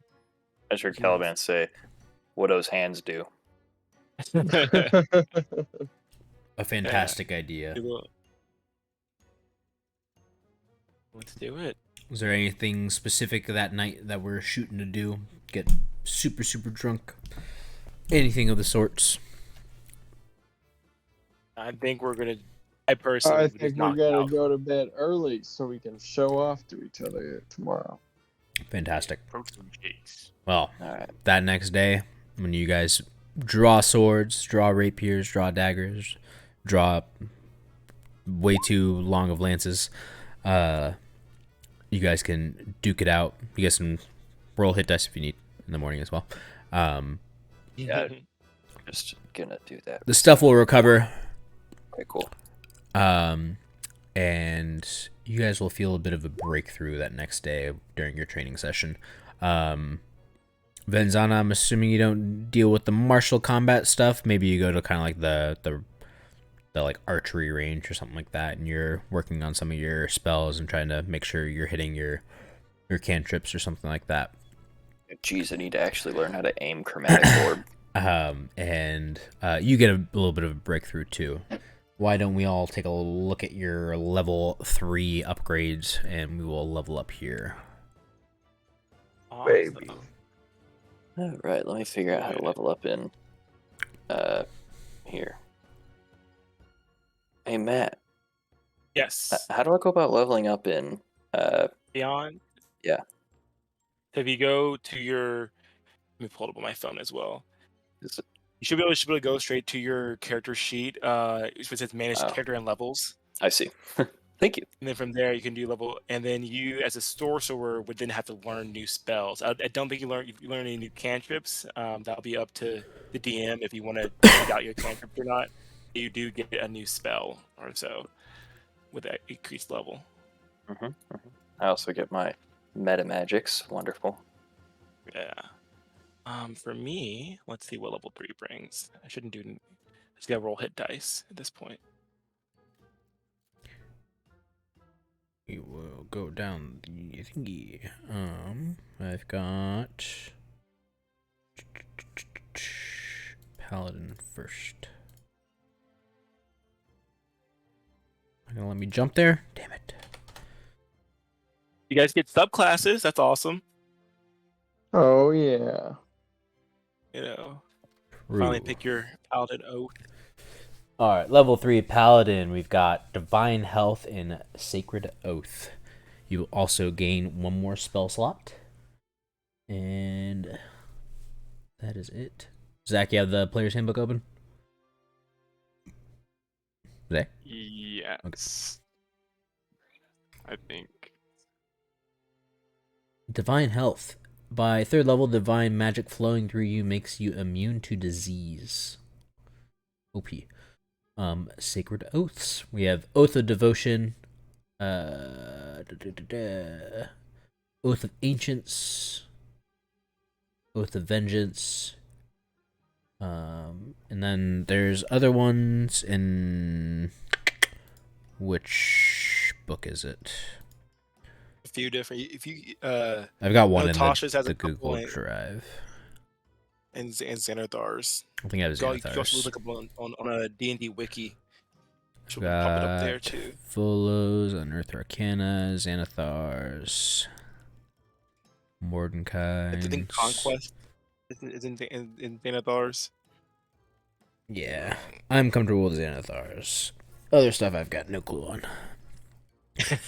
I just heard Caliban say, "What those hands do." A fantastic idea. Let's do it. Was there anything specific that night that we're shooting to do? Get super drunk? Anything of the sorts? I think we're gonna. I personally I would think just we're knock gonna out. go to bed early so we can show off to each other tomorrow. Fantastic. Protein cakes. Well, All right. that next day, when you guys draw swords, draw rapiers, draw daggers, draw way too long of lances. You guys can duke it out. You guys can roll hit dice if you need in the morning as well. Yeah, just gonna do that. The stuff will recover. Okay, cool. And you guys will feel a bit of a breakthrough that next day during your training session. Venzana, I'm assuming you don't deal with the martial combat stuff. Maybe you go to kind of like the like archery range or something like that, and you're working on some of your spells and trying to make sure you're hitting your cantrips or something like that. Jeez, I need to actually learn how to aim chromatic orb. And you get a little bit of a breakthrough too. Why don't we all take a look at your level 3 upgrades, and we will level up here. Baby. All right, let me figure out how to level up in here. Hey, Matt, Yes. how do I go about leveling up in Beyond. Yeah. If you go to your, let me pull it up on my phone as well. Is it- You should be able to go straight to your character sheet. Which says manage Oh. character and levels. I see. Thank you. And then from there, you can do level, and then you, as a sorcerer, would then have to learn new spells. I don't think you learn any new cantrips. That'll be up to the DM if you want to find out your cantrip or not. You do get a new spell or so with that increased level. I also get my meta magics. Wonderful. Yeah. For me, let's see what level 3 brings. I shouldn't do. I just gotta roll hit dice at this point. We will go down the thingy. I've got Paladin first. Not gonna let me jump there? Damn it. You guys get subclasses. That's awesome. Oh yeah. You know, finally pick your Paladin oath. Alright, level 3 Paladin. We've got Divine Health and Sacred Oath. You will also gain one more spell slot. And that is it. Zach, you have the player's handbook open? Zach? Yes. I think. Divine Health. By 3rd level, divine magic flowing through you makes you immune to disease. OP. Sacred Oaths. We have Oath of Devotion, Oath of Ancients, Oath of Vengeance, and then there's other ones in... Which book is it? A few different. If you I've got one in Tasha's has the a couple Google in- Drive. and Xanathar's. I think I have You can also Xanathars. look up on a D&D wiki. She'll Got pop it up there too. Volos, Unearthed Arcana, Xanathars, Mordecai. I think Conquest is in Xanathar's. Yeah, I'm comfortable with Xanathars. Other stuff I've got no clue on.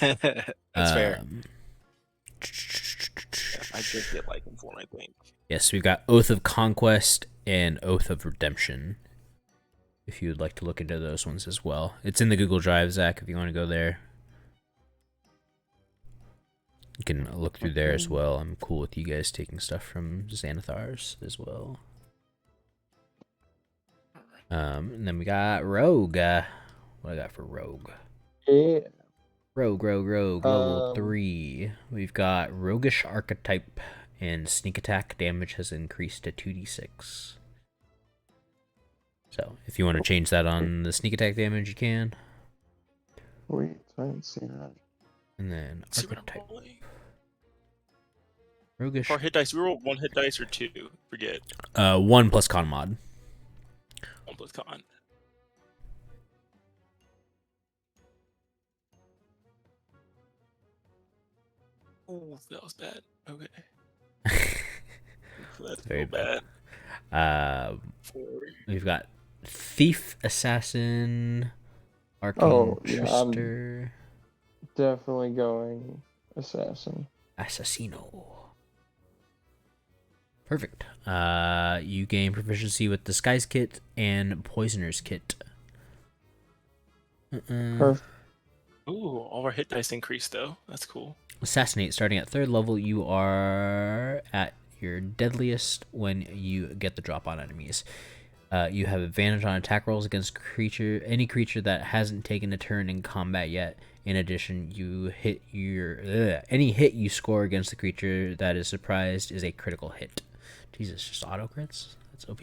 That's fair. I did get like informed, I think. Yes, we've got Oath of Conquest and Oath of Redemption. If you would like to look into those ones as well. It's in the Google Drive, Zach, if you want to go there. You can look through there as well. I'm cool with you guys taking stuff from Xanathars as well. And then we got Rogue. What I got for Rogue? Yeah. Rogue, level Um, 3. We've got Roguish Archetype, and sneak attack damage has increased to 2d6. So, if you want to change that on the sneak attack damage, you can. Wait, I haven't seen that. And then Let's see what I'm Archetype. rolling. Roguish. For hit dice, we roll 1 hit dice or 2. Forget. 1 plus con mod. 1 plus con. Oh, that was bad. Okay. That's Very very bad. Uh, 4. we've got Thief, Assassin, Arcane Oh, yeah, I'm- Trister, Definitely going assassin. Assassino. Perfect. You gain proficiency with Disguise Kit and Poisoner's Kit. Perfect. Ooh, all our hit dice increased though. That's cool. Assassinate. Starting at 3rd level, you are at your deadliest when you get the drop on enemies. You have advantage on attack rolls against any creature that hasn't taken a turn in combat yet. In addition, any hit you score against the creature that is surprised is a critical hit. Jesus, just auto crits? That's OP.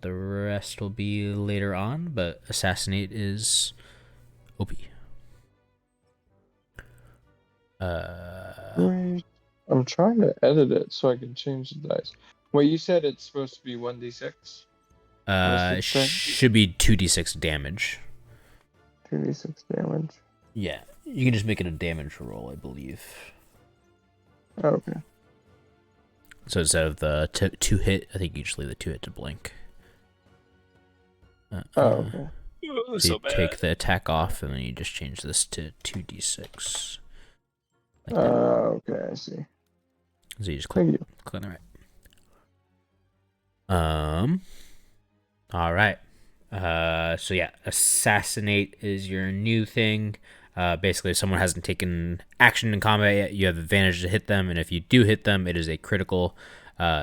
The rest will be later on, but Assassinate is OP. Great. I'm trying to edit it so I can change the dice. Wait, you said it's supposed to be 1d6? Should be 2d6 damage. 2d6 damage. Yeah, you can just make it a damage roll, I believe. Okay. So instead of the 2 hit, I think you just leave the 2 hit to blank. Okay. Ooh, So you bad. take the attack off, and then you just change this to 2d6. Like that. Okay, I see. So you just Thank you. click on the right. All right. So yeah, Assassinate is your new thing. Basically, if someone hasn't taken action in combat yet, you have advantage to hit them, and if you do hit them, it is a critical.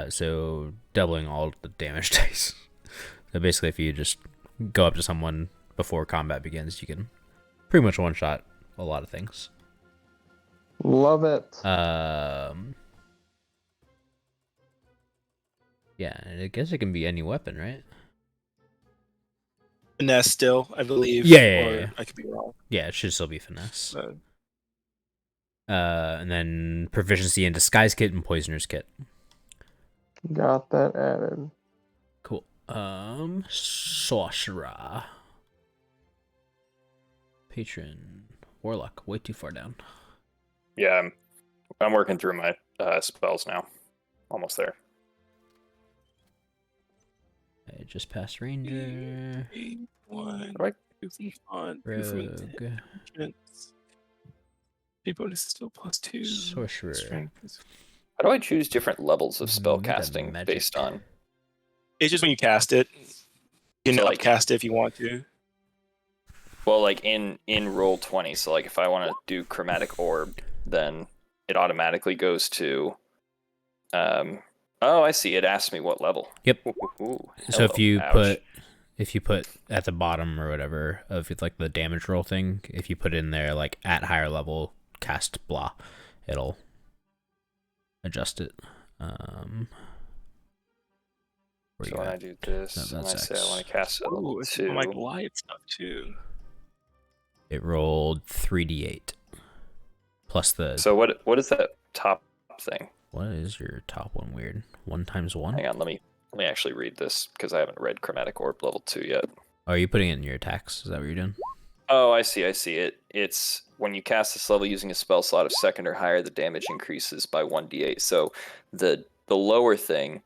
So doubling all the damage dice. So basically, if you just go up to someone before combat begins, you can pretty much one-shot a lot of things. Love it. Yeah, I guess it can be any weapon, right? Finesse still, I believe. Yeah. I could be wrong. Yeah, it should still be finesse. Uh, And then proficiency in Disguise Kit and Poisoner's Kit. Got that added. Cool. Sorcerer. Patron. Warlock. Way too far down. Yeah, I'm working through my spells now. Almost there. I just passed Ranger. 1, Right. 2 font, 2 Rogue. intelligence. Hit bonus is still +2. Sorcerer. Strength is- How do I choose different levels of spell Meta casting magic. based on? It's just when you cast it. You can So, like- upcast it if you want to. Well, like in Roll20, so like if I want to do Chromatic Orb, then it automatically goes to. Oh, I see. It asks me what level. Yep. Ooh, So if hello. you Ouch. put at the bottom or whatever of it, like the damage roll thing, if you put in there like at higher level cast blah, it'll adjust it. Where So you when I at? do this, No, and I that's say I X. want to cast it at level Ooh, it's 2. like light stuff too. It rolled 3d8 plus the. So what is that top thing? What is your top one? Weird. 1 times 1. Hang on, let me actually read this because I haven't read Chromatic Orb level 2 yet. Oh, are you putting it in your attacks? Is that what you're doing? Oh, I see it. It's when you cast this level using a spell slot of 2nd or higher, the damage increases by 1d8. So the lower thing,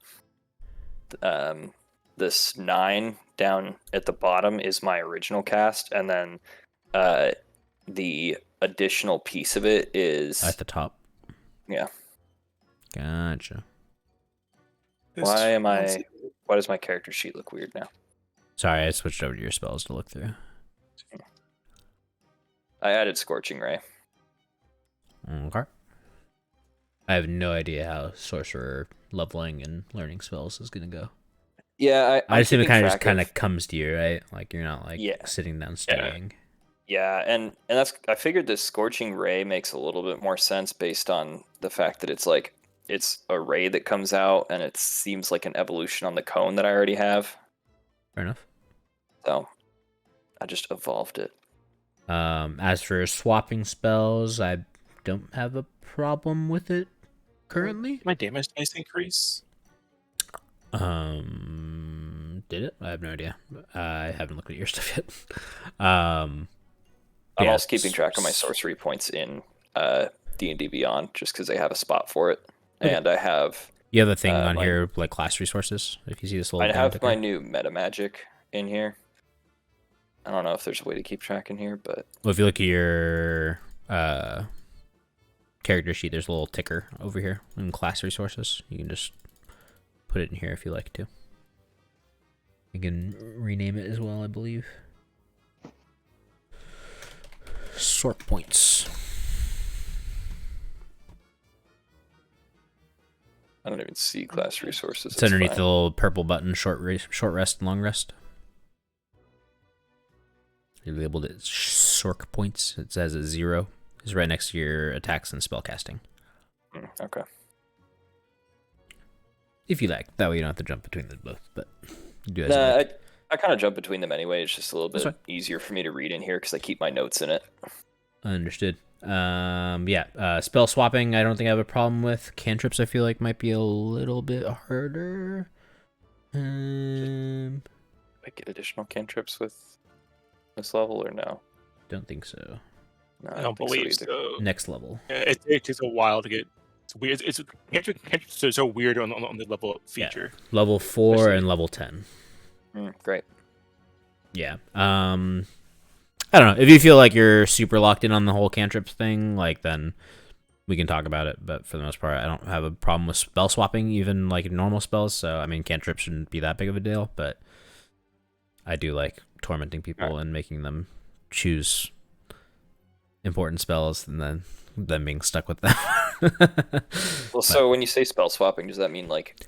this 9 down at the bottom is my original cast, and then the additional piece of it is At the top. Yeah. Gotcha. Why does my character sheet look weird now? Sorry, I switched over to your spells to look through. I added Scorching Ray. Okay. I have no idea how sorcerer leveling and learning spells is gonna go. Yeah, I assume it keeping kind track of comes to you, right? Like you're not like Yeah. sitting down studying. Yeah, and that's I figured this Scorching Ray makes a little bit more sense based on the fact that it's like it's a ray that comes out and it seems like an evolution on the cone that I already have. Fair enough. So I just evolved it. As for swapping spells, I don't have a problem with it currently. My damage dice increase. Did it? I have no idea. I haven't looked at your stuff yet. I'm yeah, also keeping track of my sorcery points in D&D Beyond just because they have a spot for it. Okay. And I have You have a thing on my- here like class resources. If you see this little I down have ticker. my new meta magic in here. I don't know if there's a way to keep track in here, but Well, if you look at your character sheet, there's a little ticker over here in class resources. You can just put it in here if you like to. You can rename it as well, I believe. Sort points. I don't even see class resources. It's underneath the little purple button, short rest, and long rest. You labeled it Sork points. It says it's 0. It's right next to your attacks and spellcasting. Okay. If you like. That way you don't have to jump between them both. But you do as you like. I kind of jump between them anyway. It's just a little That's bit fine. easier for me to read in here because I keep my notes in it. Understood. Spell swapping, I don't think I have a problem with. Cantrips, I feel like might be a little bit harder. I get additional cantrips with this level or no? Don't think so. No, I don't believe either. so. Next level. It takes a while to get. It's weird. Cantrips are so weird on the level feature. Yeah. Level 4 Especially- and level 10. Great. Yeah. I don't know. If you feel like you're super locked in on the whole cantrips thing, like, then we can talk about it. But for the most part, I don't have a problem with spell swapping, even like normal spells. So, I mean, cantrips shouldn't be that big of a deal. But I do like tormenting people and making them choose important spells and then them being stuck with them. Well, so when you say spell swapping, does that mean like?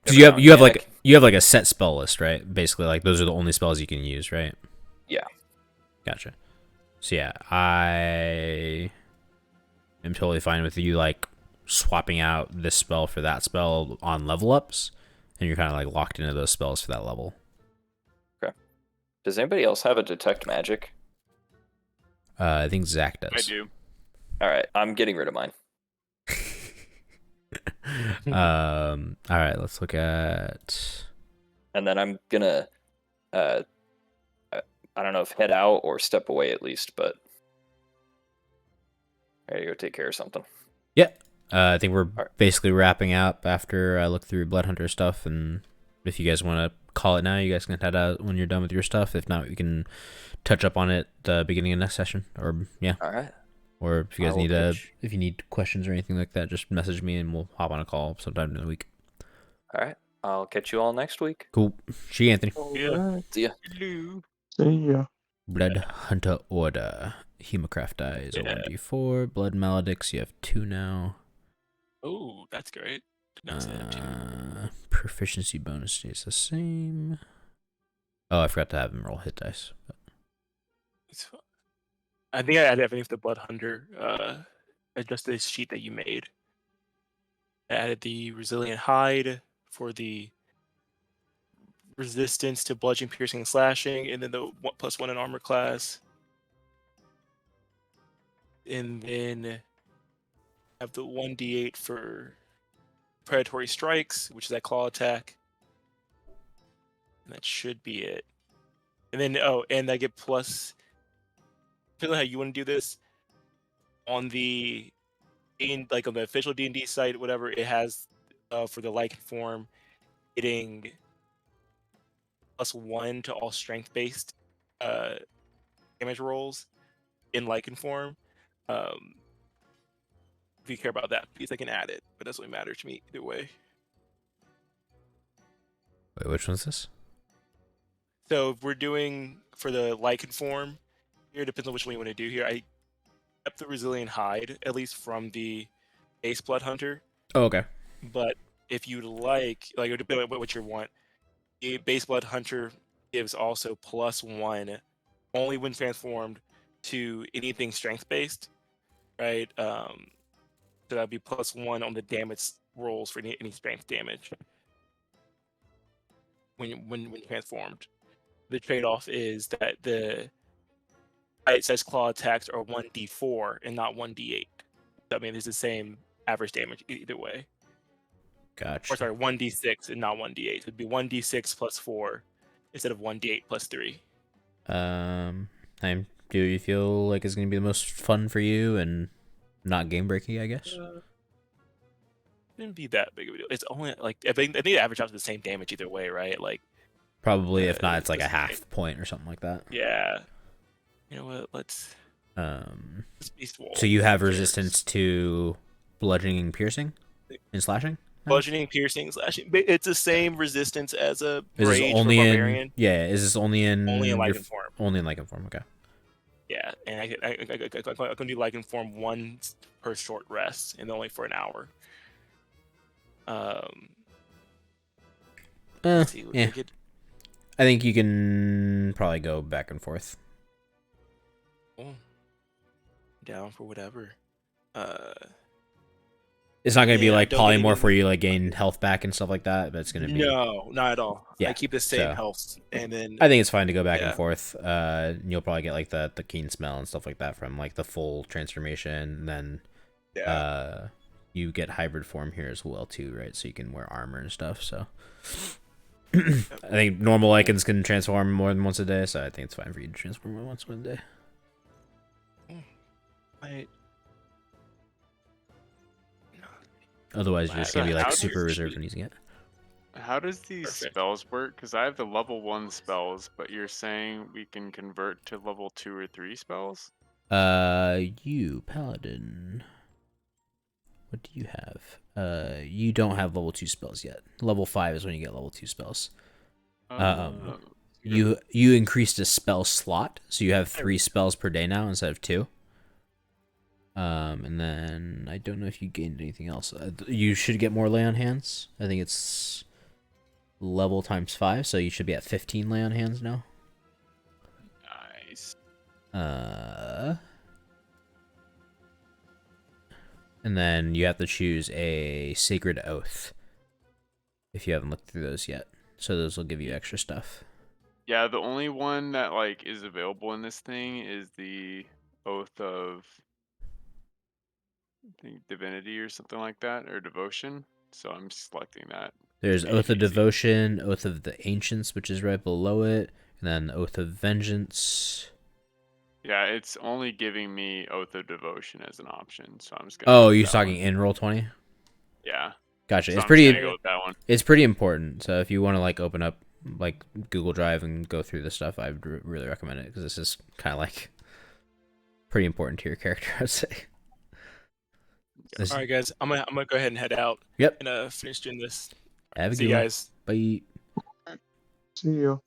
So you have like a set spell list, right? Basically, like those are the only spells you can use, right? Yeah. Gotcha. So yeah, I am totally fine with you like swapping out this spell for that spell on level ups, and you're kind of like locked into those spells for that level. Okay. Does anybody else have a detect magic? I think Zach does. I do. All right, I'm getting rid of mine. All right, let's look at. And then I'm gonna, I don't know if head out or step away at least, but I gotta go take care of something. Yeah, I think we're right. basically wrapping up after I look through Bloodhunter stuff, and if you guys want to call it now, you guys can head out when you're done with your stuff. If not, we can touch up on it the beginning of next session, or yeah. All right. Or if you guys I will need pitch. if you need questions or anything like that, just message me and we'll hop on a call sometime in the week. All right. I'll catch you all next week. Cool. See you, Anthony. Yeah. Alright, See ya. Hello. see ya. Blood Hunter Order. Hemocraft dies a Yeah. 1d4. Blood Maledicts, you have 2 now. Oh, that's great. Did not say that too. Proficiency bonus stays the same. Oh, I forgot to have him roll hit dice. But It's fine. I think I added everything with the Blood Hunter. Just this sheet that you made. I added the Resilient Hide for the resistance to bludgeoning, piercing, and slashing, and then the +1 in armor class. And then have the 1d8 for predatory strikes, which is that claw attack. And that should be it. And then and I get plus. Depending on how you want to do this, on the on the official D&D site, whatever it has for the like form, getting +1 to all strength-based damage rolls in Lycan form. If you care about that piece, I can add it, but it doesn't really matter to me either way. wait, which one's this? So if we're doing for the Lycan form, here it depends on which one you want to do here. I kept the Resilient Hide, at least from the base Blood Hunter. Oh, okay. But if you'd like it depends on what you want. The base Blood Hunter gives also +1 only when transformed to anything strength based, right? So that'd be +1 on the damage rolls for any strength damage when transformed. The trade-off is that it says claw attacks are 1d4 and not 1d8. So, I mean, it's the same average damage either way. Gotcha. Or sorry, 1d6 and not 1d8. So it'd be 1d6 +4 instead of 1d8 +3. Do you feel like it's going to be the most fun for you and not game breaking, I guess? Wouldn't be that big of a deal. It's only like I think the average out to the same damage either way, right? Like Probably, if not, it's like a it's- half point or something like that. yeah. You know what? Let's Beast Wall. So you have Yes. resistance to bludgeoning, piercing, and slashing? Bludgeoning, piercing, slashing. It's the same resistance as a Is this rage for only in? barbarian. Yeah. Is this only in? Only in your Lycan form. Only in Lycan form. Okay. Yeah, and I can do Lycan form once per short rest, and only for an hour. Let's see. Yeah. I think you can probably go back and forth. Down for whatever. It's not gonna be Yeah, like don't get polymorph any- where you like gain health back and stuff like that, but it's gonna be. No, not at all. Yeah, I keep the same so- health, and then I think it's fine to go back and Yeah. forth. You'll probably get like the keen smell and stuff like that from like the full transformation. And then you get hybrid form here as well too, right? So you can wear armor and stuff. So I think normal Lycans can transform more than once a day, so I think it's fine for you to transform more than once a day. I, Otherwise, you're just gonna be So like how super does reserved when using it. How does these Perfect. spells work? Because I have the level 1 spells, but you're saying we can convert to level 2 or 3 spells? You paladin. What do you have? You don't have level 2 spells yet. Level 5 is when you get level 2 spells. You increased a spell slot, so you have 3 spells per day now instead of 2. And then I don't know if you gained anything else. You should get more lay on hands. I think it's level times 5, so you should be at 15 lay on hands now. Nice. And then you have to choose a sacred oath if you haven't looked through those yet. So those will give you extra stuff. Yeah, the only one that like is available in this thing is the Oath of I think Divinity or something like that, or Devotion. So I'm selecting that. There's Make it Oath of easy. Devotion, Oath of the Ancients, which is right below it, and then Oath of Vengeance. Yeah, it's only giving me Oath of Devotion as an option, so I'm just gonna. Oh, go with you're that talking one. in Roll20? Yeah. Gotcha. So It's I'm pretty. just gonna go with that one. It's pretty important. So if you want to like open up like Google Drive and go through this stuff, I'd really recommend it because this is kind of like pretty important to your character, I'd say. This- All right, guys. I'm gonna go ahead and head out. Yep. And finish doing this. Have a See good you one. guys. Bye. See you.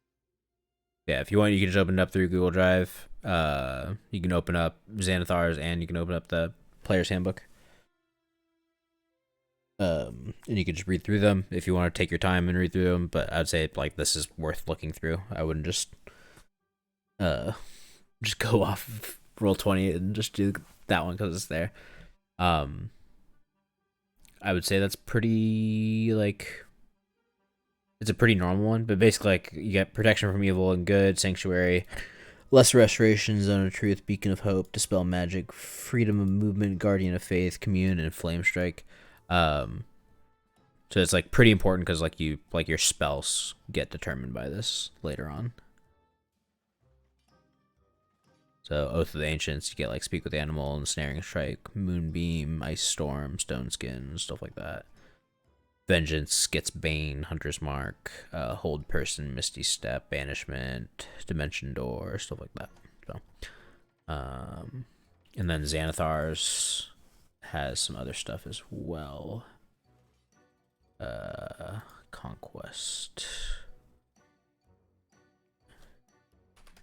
Yeah, if you want, you can just open it up through Google Drive. You can open up Xanathar's and you can open up the player's handbook. And you can just read through them if you want to take your time and read through them. But I'd say like this is worth looking through. I wouldn't just go off of Roll20 and just do that one because it's there. I would say that's pretty like. It's a pretty normal one, but basically, like, you get protection from evil and good, sanctuary, lesser restoration, zone of truth, beacon of hope, dispel magic, freedom of movement, guardian of faith, commune, and flame strike. So it's like pretty important because like your spells get determined by this later on. So Oath of the Ancients, you get like speak with the animal, ensnaring strike, moonbeam, ice storm, stone skin, stuff like that. Vengeance gets Bane, Hunter's Mark, Hold Person, Misty Step, Banishment, Dimension Door, stuff like that. So, and then Xanathar's has some other stuff as well. Conquest.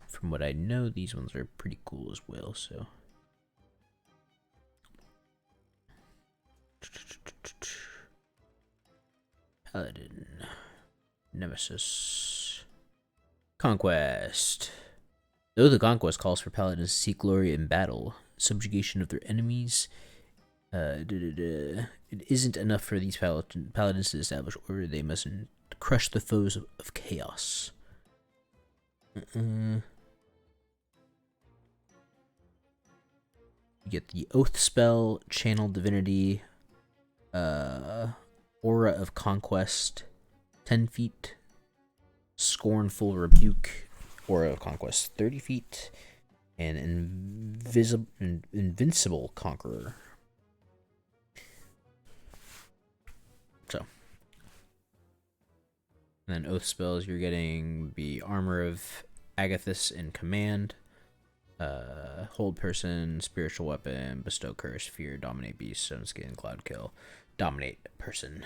From what I know, these ones are pretty cool as well, so. Paladin. Nemesis. Conquest. Though the conquest calls for paladins to seek glory in battle, subjugation of their enemies, it isn't enough for these paladins to establish order. They must crush the foes of chaos. You get the Oath spell, Channel Divinity, Aura of Conquest, 10 feet, Scornful Rebuke, Aura of Conquest, 30 feet, and Invincible Conqueror. So, and then Oath spells, you're getting the Armor of Agathis and Command, Hold person, spiritual weapon, bestow curse, fear, dominate beast, stone skin, cloud kill, dominate person.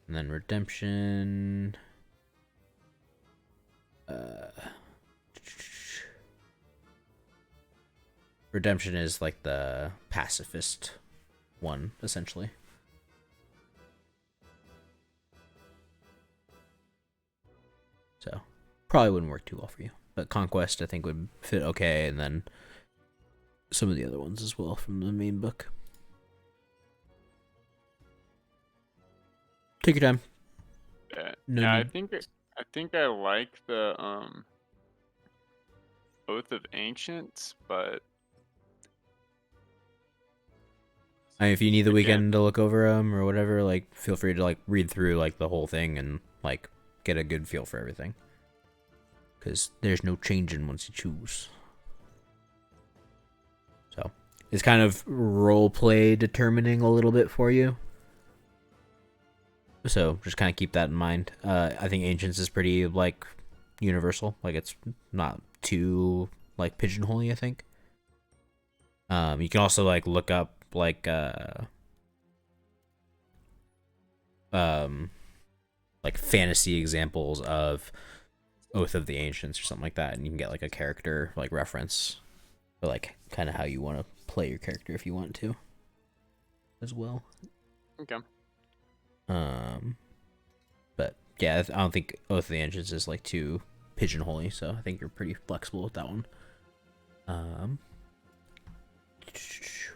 And then redemption. Redemption is like the pacifist one, essentially. So, probably wouldn't work too well for you. But Conquest, I think, would fit okay, and then some of the other ones as well from the main book. Take your time. Yeah, No yeah, need. I think I like the Oath of Ancients, but I mean, if you need the again, weekend to look over them or whatever, like, feel free to like read through like the whole thing and like get a good feel for everything. Because there's no changing once you choose. So it's kind of role play determining a little bit for you. So just kind of keep that in mind. I think Ancients is pretty like universal. Like it's not too like pigeonholy, I think. You can also like look up like fantasy examples of Oath of the Ancients or something like that, and you can get like a character like reference for like kind of how you want to play your character if you want to as well. okay. But yeah, I don't think Oath of the Ancients is like too pigeonholy, so I think you're pretty flexible with that one.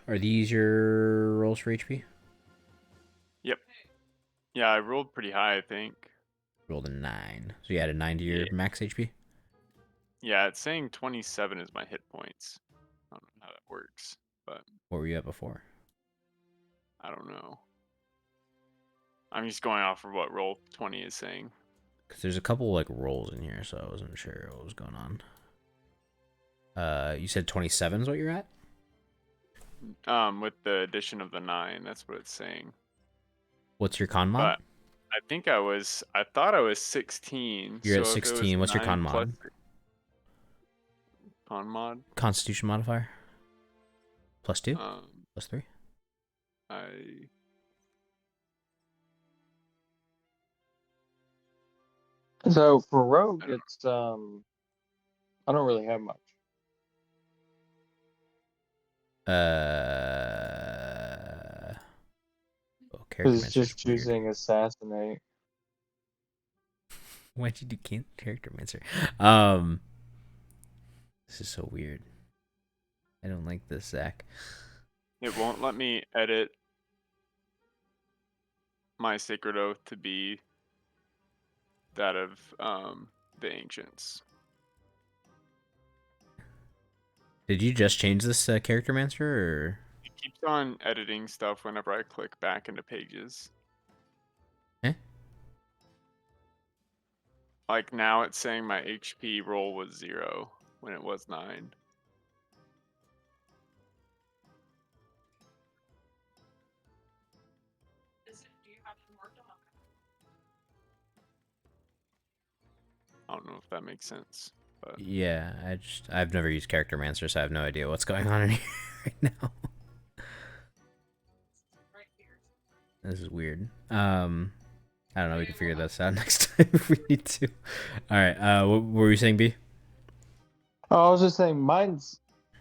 Are these your rolls for HP? Yep. Yeah, I rolled pretty high, I think. Rolled a 9, so you added 9 to your Yeah. max HP. Yeah, it's saying 27 is my hit points. I don't know how that works, but What were you at before? I don't know. I'm just going off of what roll 20 is saying. Because there's a couple like rolls in here, so I wasn't sure what was going on. You said 27 is what you're at? With the addition of the 9, that's what it's saying. What's your con mod? But I thought I was 16. You're so at if it was 16. What's your con 9 plus mod? Con mod? Constitution modifier? +2? +3? So for rogue, it's I don't really have much. Because it's just choosing assassinate. Why'd you do character mancer? This is so weird. I don't like this, Zach. It won't let me edit my sacred oath to be that of the ancients. Did you just change this character mancer, or? It keeps on editing stuff whenever I click back into pages. Eh? Like now it's saying my HP roll was 0 when it was 9. I don't know if that makes sense. But Yeah, I've never used character mancer, so I have no idea what's going on in here right now. This is weird. I don't know. We can figure this out next time if we need to. All right. What were you saying, B? Oh, I was just saying,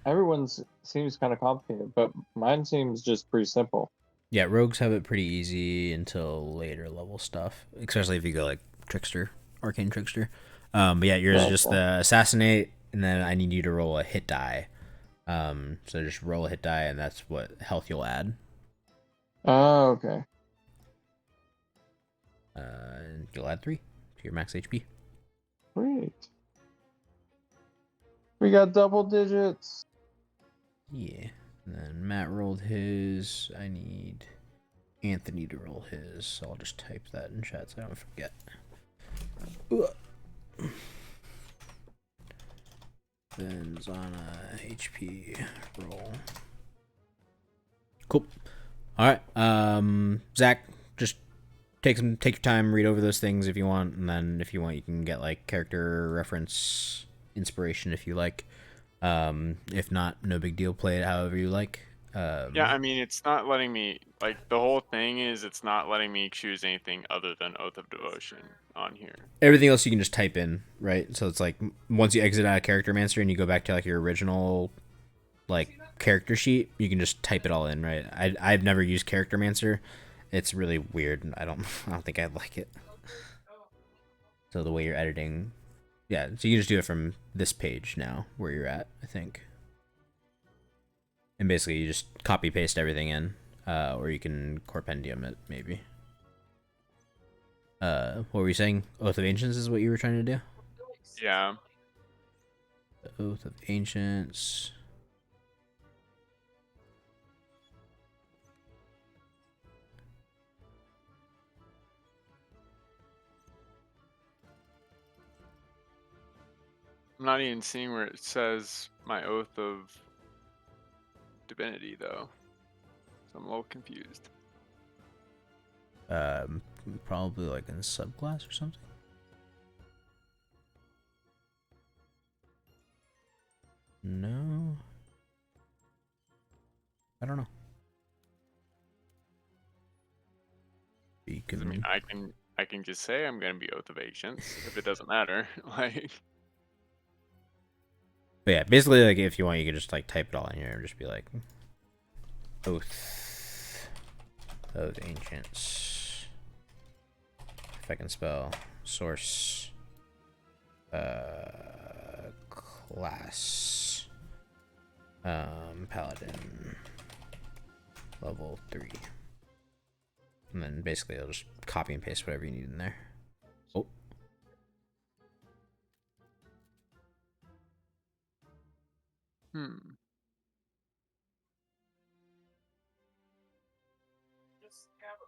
everyone's seems kind of complicated, but mine seems just pretty simple. Yeah, rogues have it pretty easy until later level stuff, especially if you go like trickster, arcane trickster. But yeah, yours is just the assassinate, and then I need you to roll a hit die. So just roll a hit die, and that's what health you'll add. Oh, okay. And you'll add 3 to your max HP. Great. We got double digits. Yeah. And then Matt rolled his. I need Anthony to roll his. So I'll just type that in chat so I don't forget. Then Zana HP roll. Cool. All right. Zach, just take your time, read over those things if you want, and then if you want, you can get like character reference inspiration if you like. If not, no big deal. Play it however you like. Yeah, I mean, it's not letting me, like, the whole thing is it's not letting me choose anything other than Oath of Devotion on here. Everything else you can just type in, right? So it's like once you exit out of Character Mancer and you go back to like your original like character sheet, you can just type it all in, right? I've never used Character Mancer. It's really weird. I don't think I like it. So the way you're editing, yeah. So you can just do it from this page now where you're at, I think. And basically, you just copy paste everything in, or you can Corpendium it maybe. What were you saying? Oath of Ancients is what you were trying to do? Yeah. The Oath of Ancients. I'm not even seeing where it says my Oath of Divinity, though. So I'm a little confused. Probably like in a subclass or something. No, I don't know. You I mean, I can just say I'm gonna be Oath of Ancients if it doesn't matter. Like, but yeah, basically, like if you want, you can just like type it all in here and just be like Oath of Ancients. If I can spell source, class, paladin, level 3, and then basically I'll just copy and paste whatever you need in there. Oh.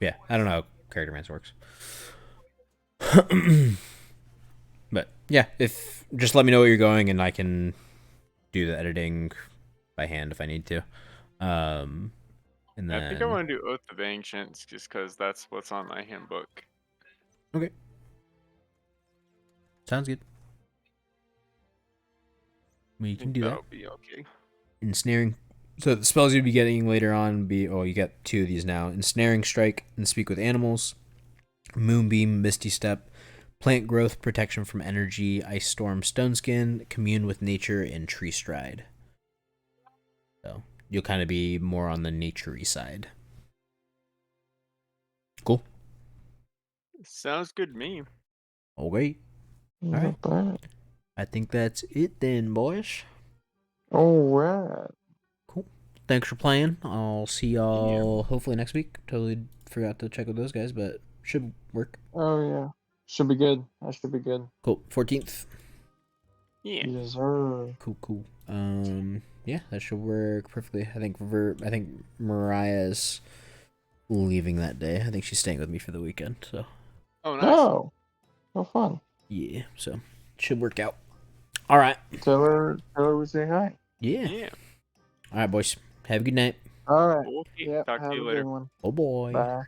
Yeah, I don't know how Character Mancer works. But yeah, if just let me know where you're going and I can do the editing by hand if I need to. And then I think I want to do Oath of Ancients just because that's what's on my handbook. Okay. Sounds good. We can do that. That'll be okay. Ensnaring. So the spells you'd be getting later on be, oh, you get 2 of these now. Ensnaring Strike and Speak with Animals. Moonbeam, Misty Step. Plant Growth, Protection from Energy. Ice Storm, Stone Skin. Commune with Nature, and Tree Stride. So you'll kind of be more on the nature-y side. Cool. Sounds good to me. Okay. All right. I think that's it then, boys. All right. Cool. Thanks for playing. I'll see y'all hopefully next week. Totally forgot to check with those guys, but should work. Oh yeah. Should be good. That should be good. Cool. 14th. Yeah. Yes, sir. Cool. Yeah, that should work perfectly. I think Mariah's leaving that day. I think she's staying with me for the weekend. So. Oh, nice. Oh. Oh, fun. Yeah. So should work out. All right. Tell her we say hi. Yeah. Yeah. All right, boys. Have a good night. All right. Okay. Yeah. Talk Have to you a later. good one. Oh boy. Bye.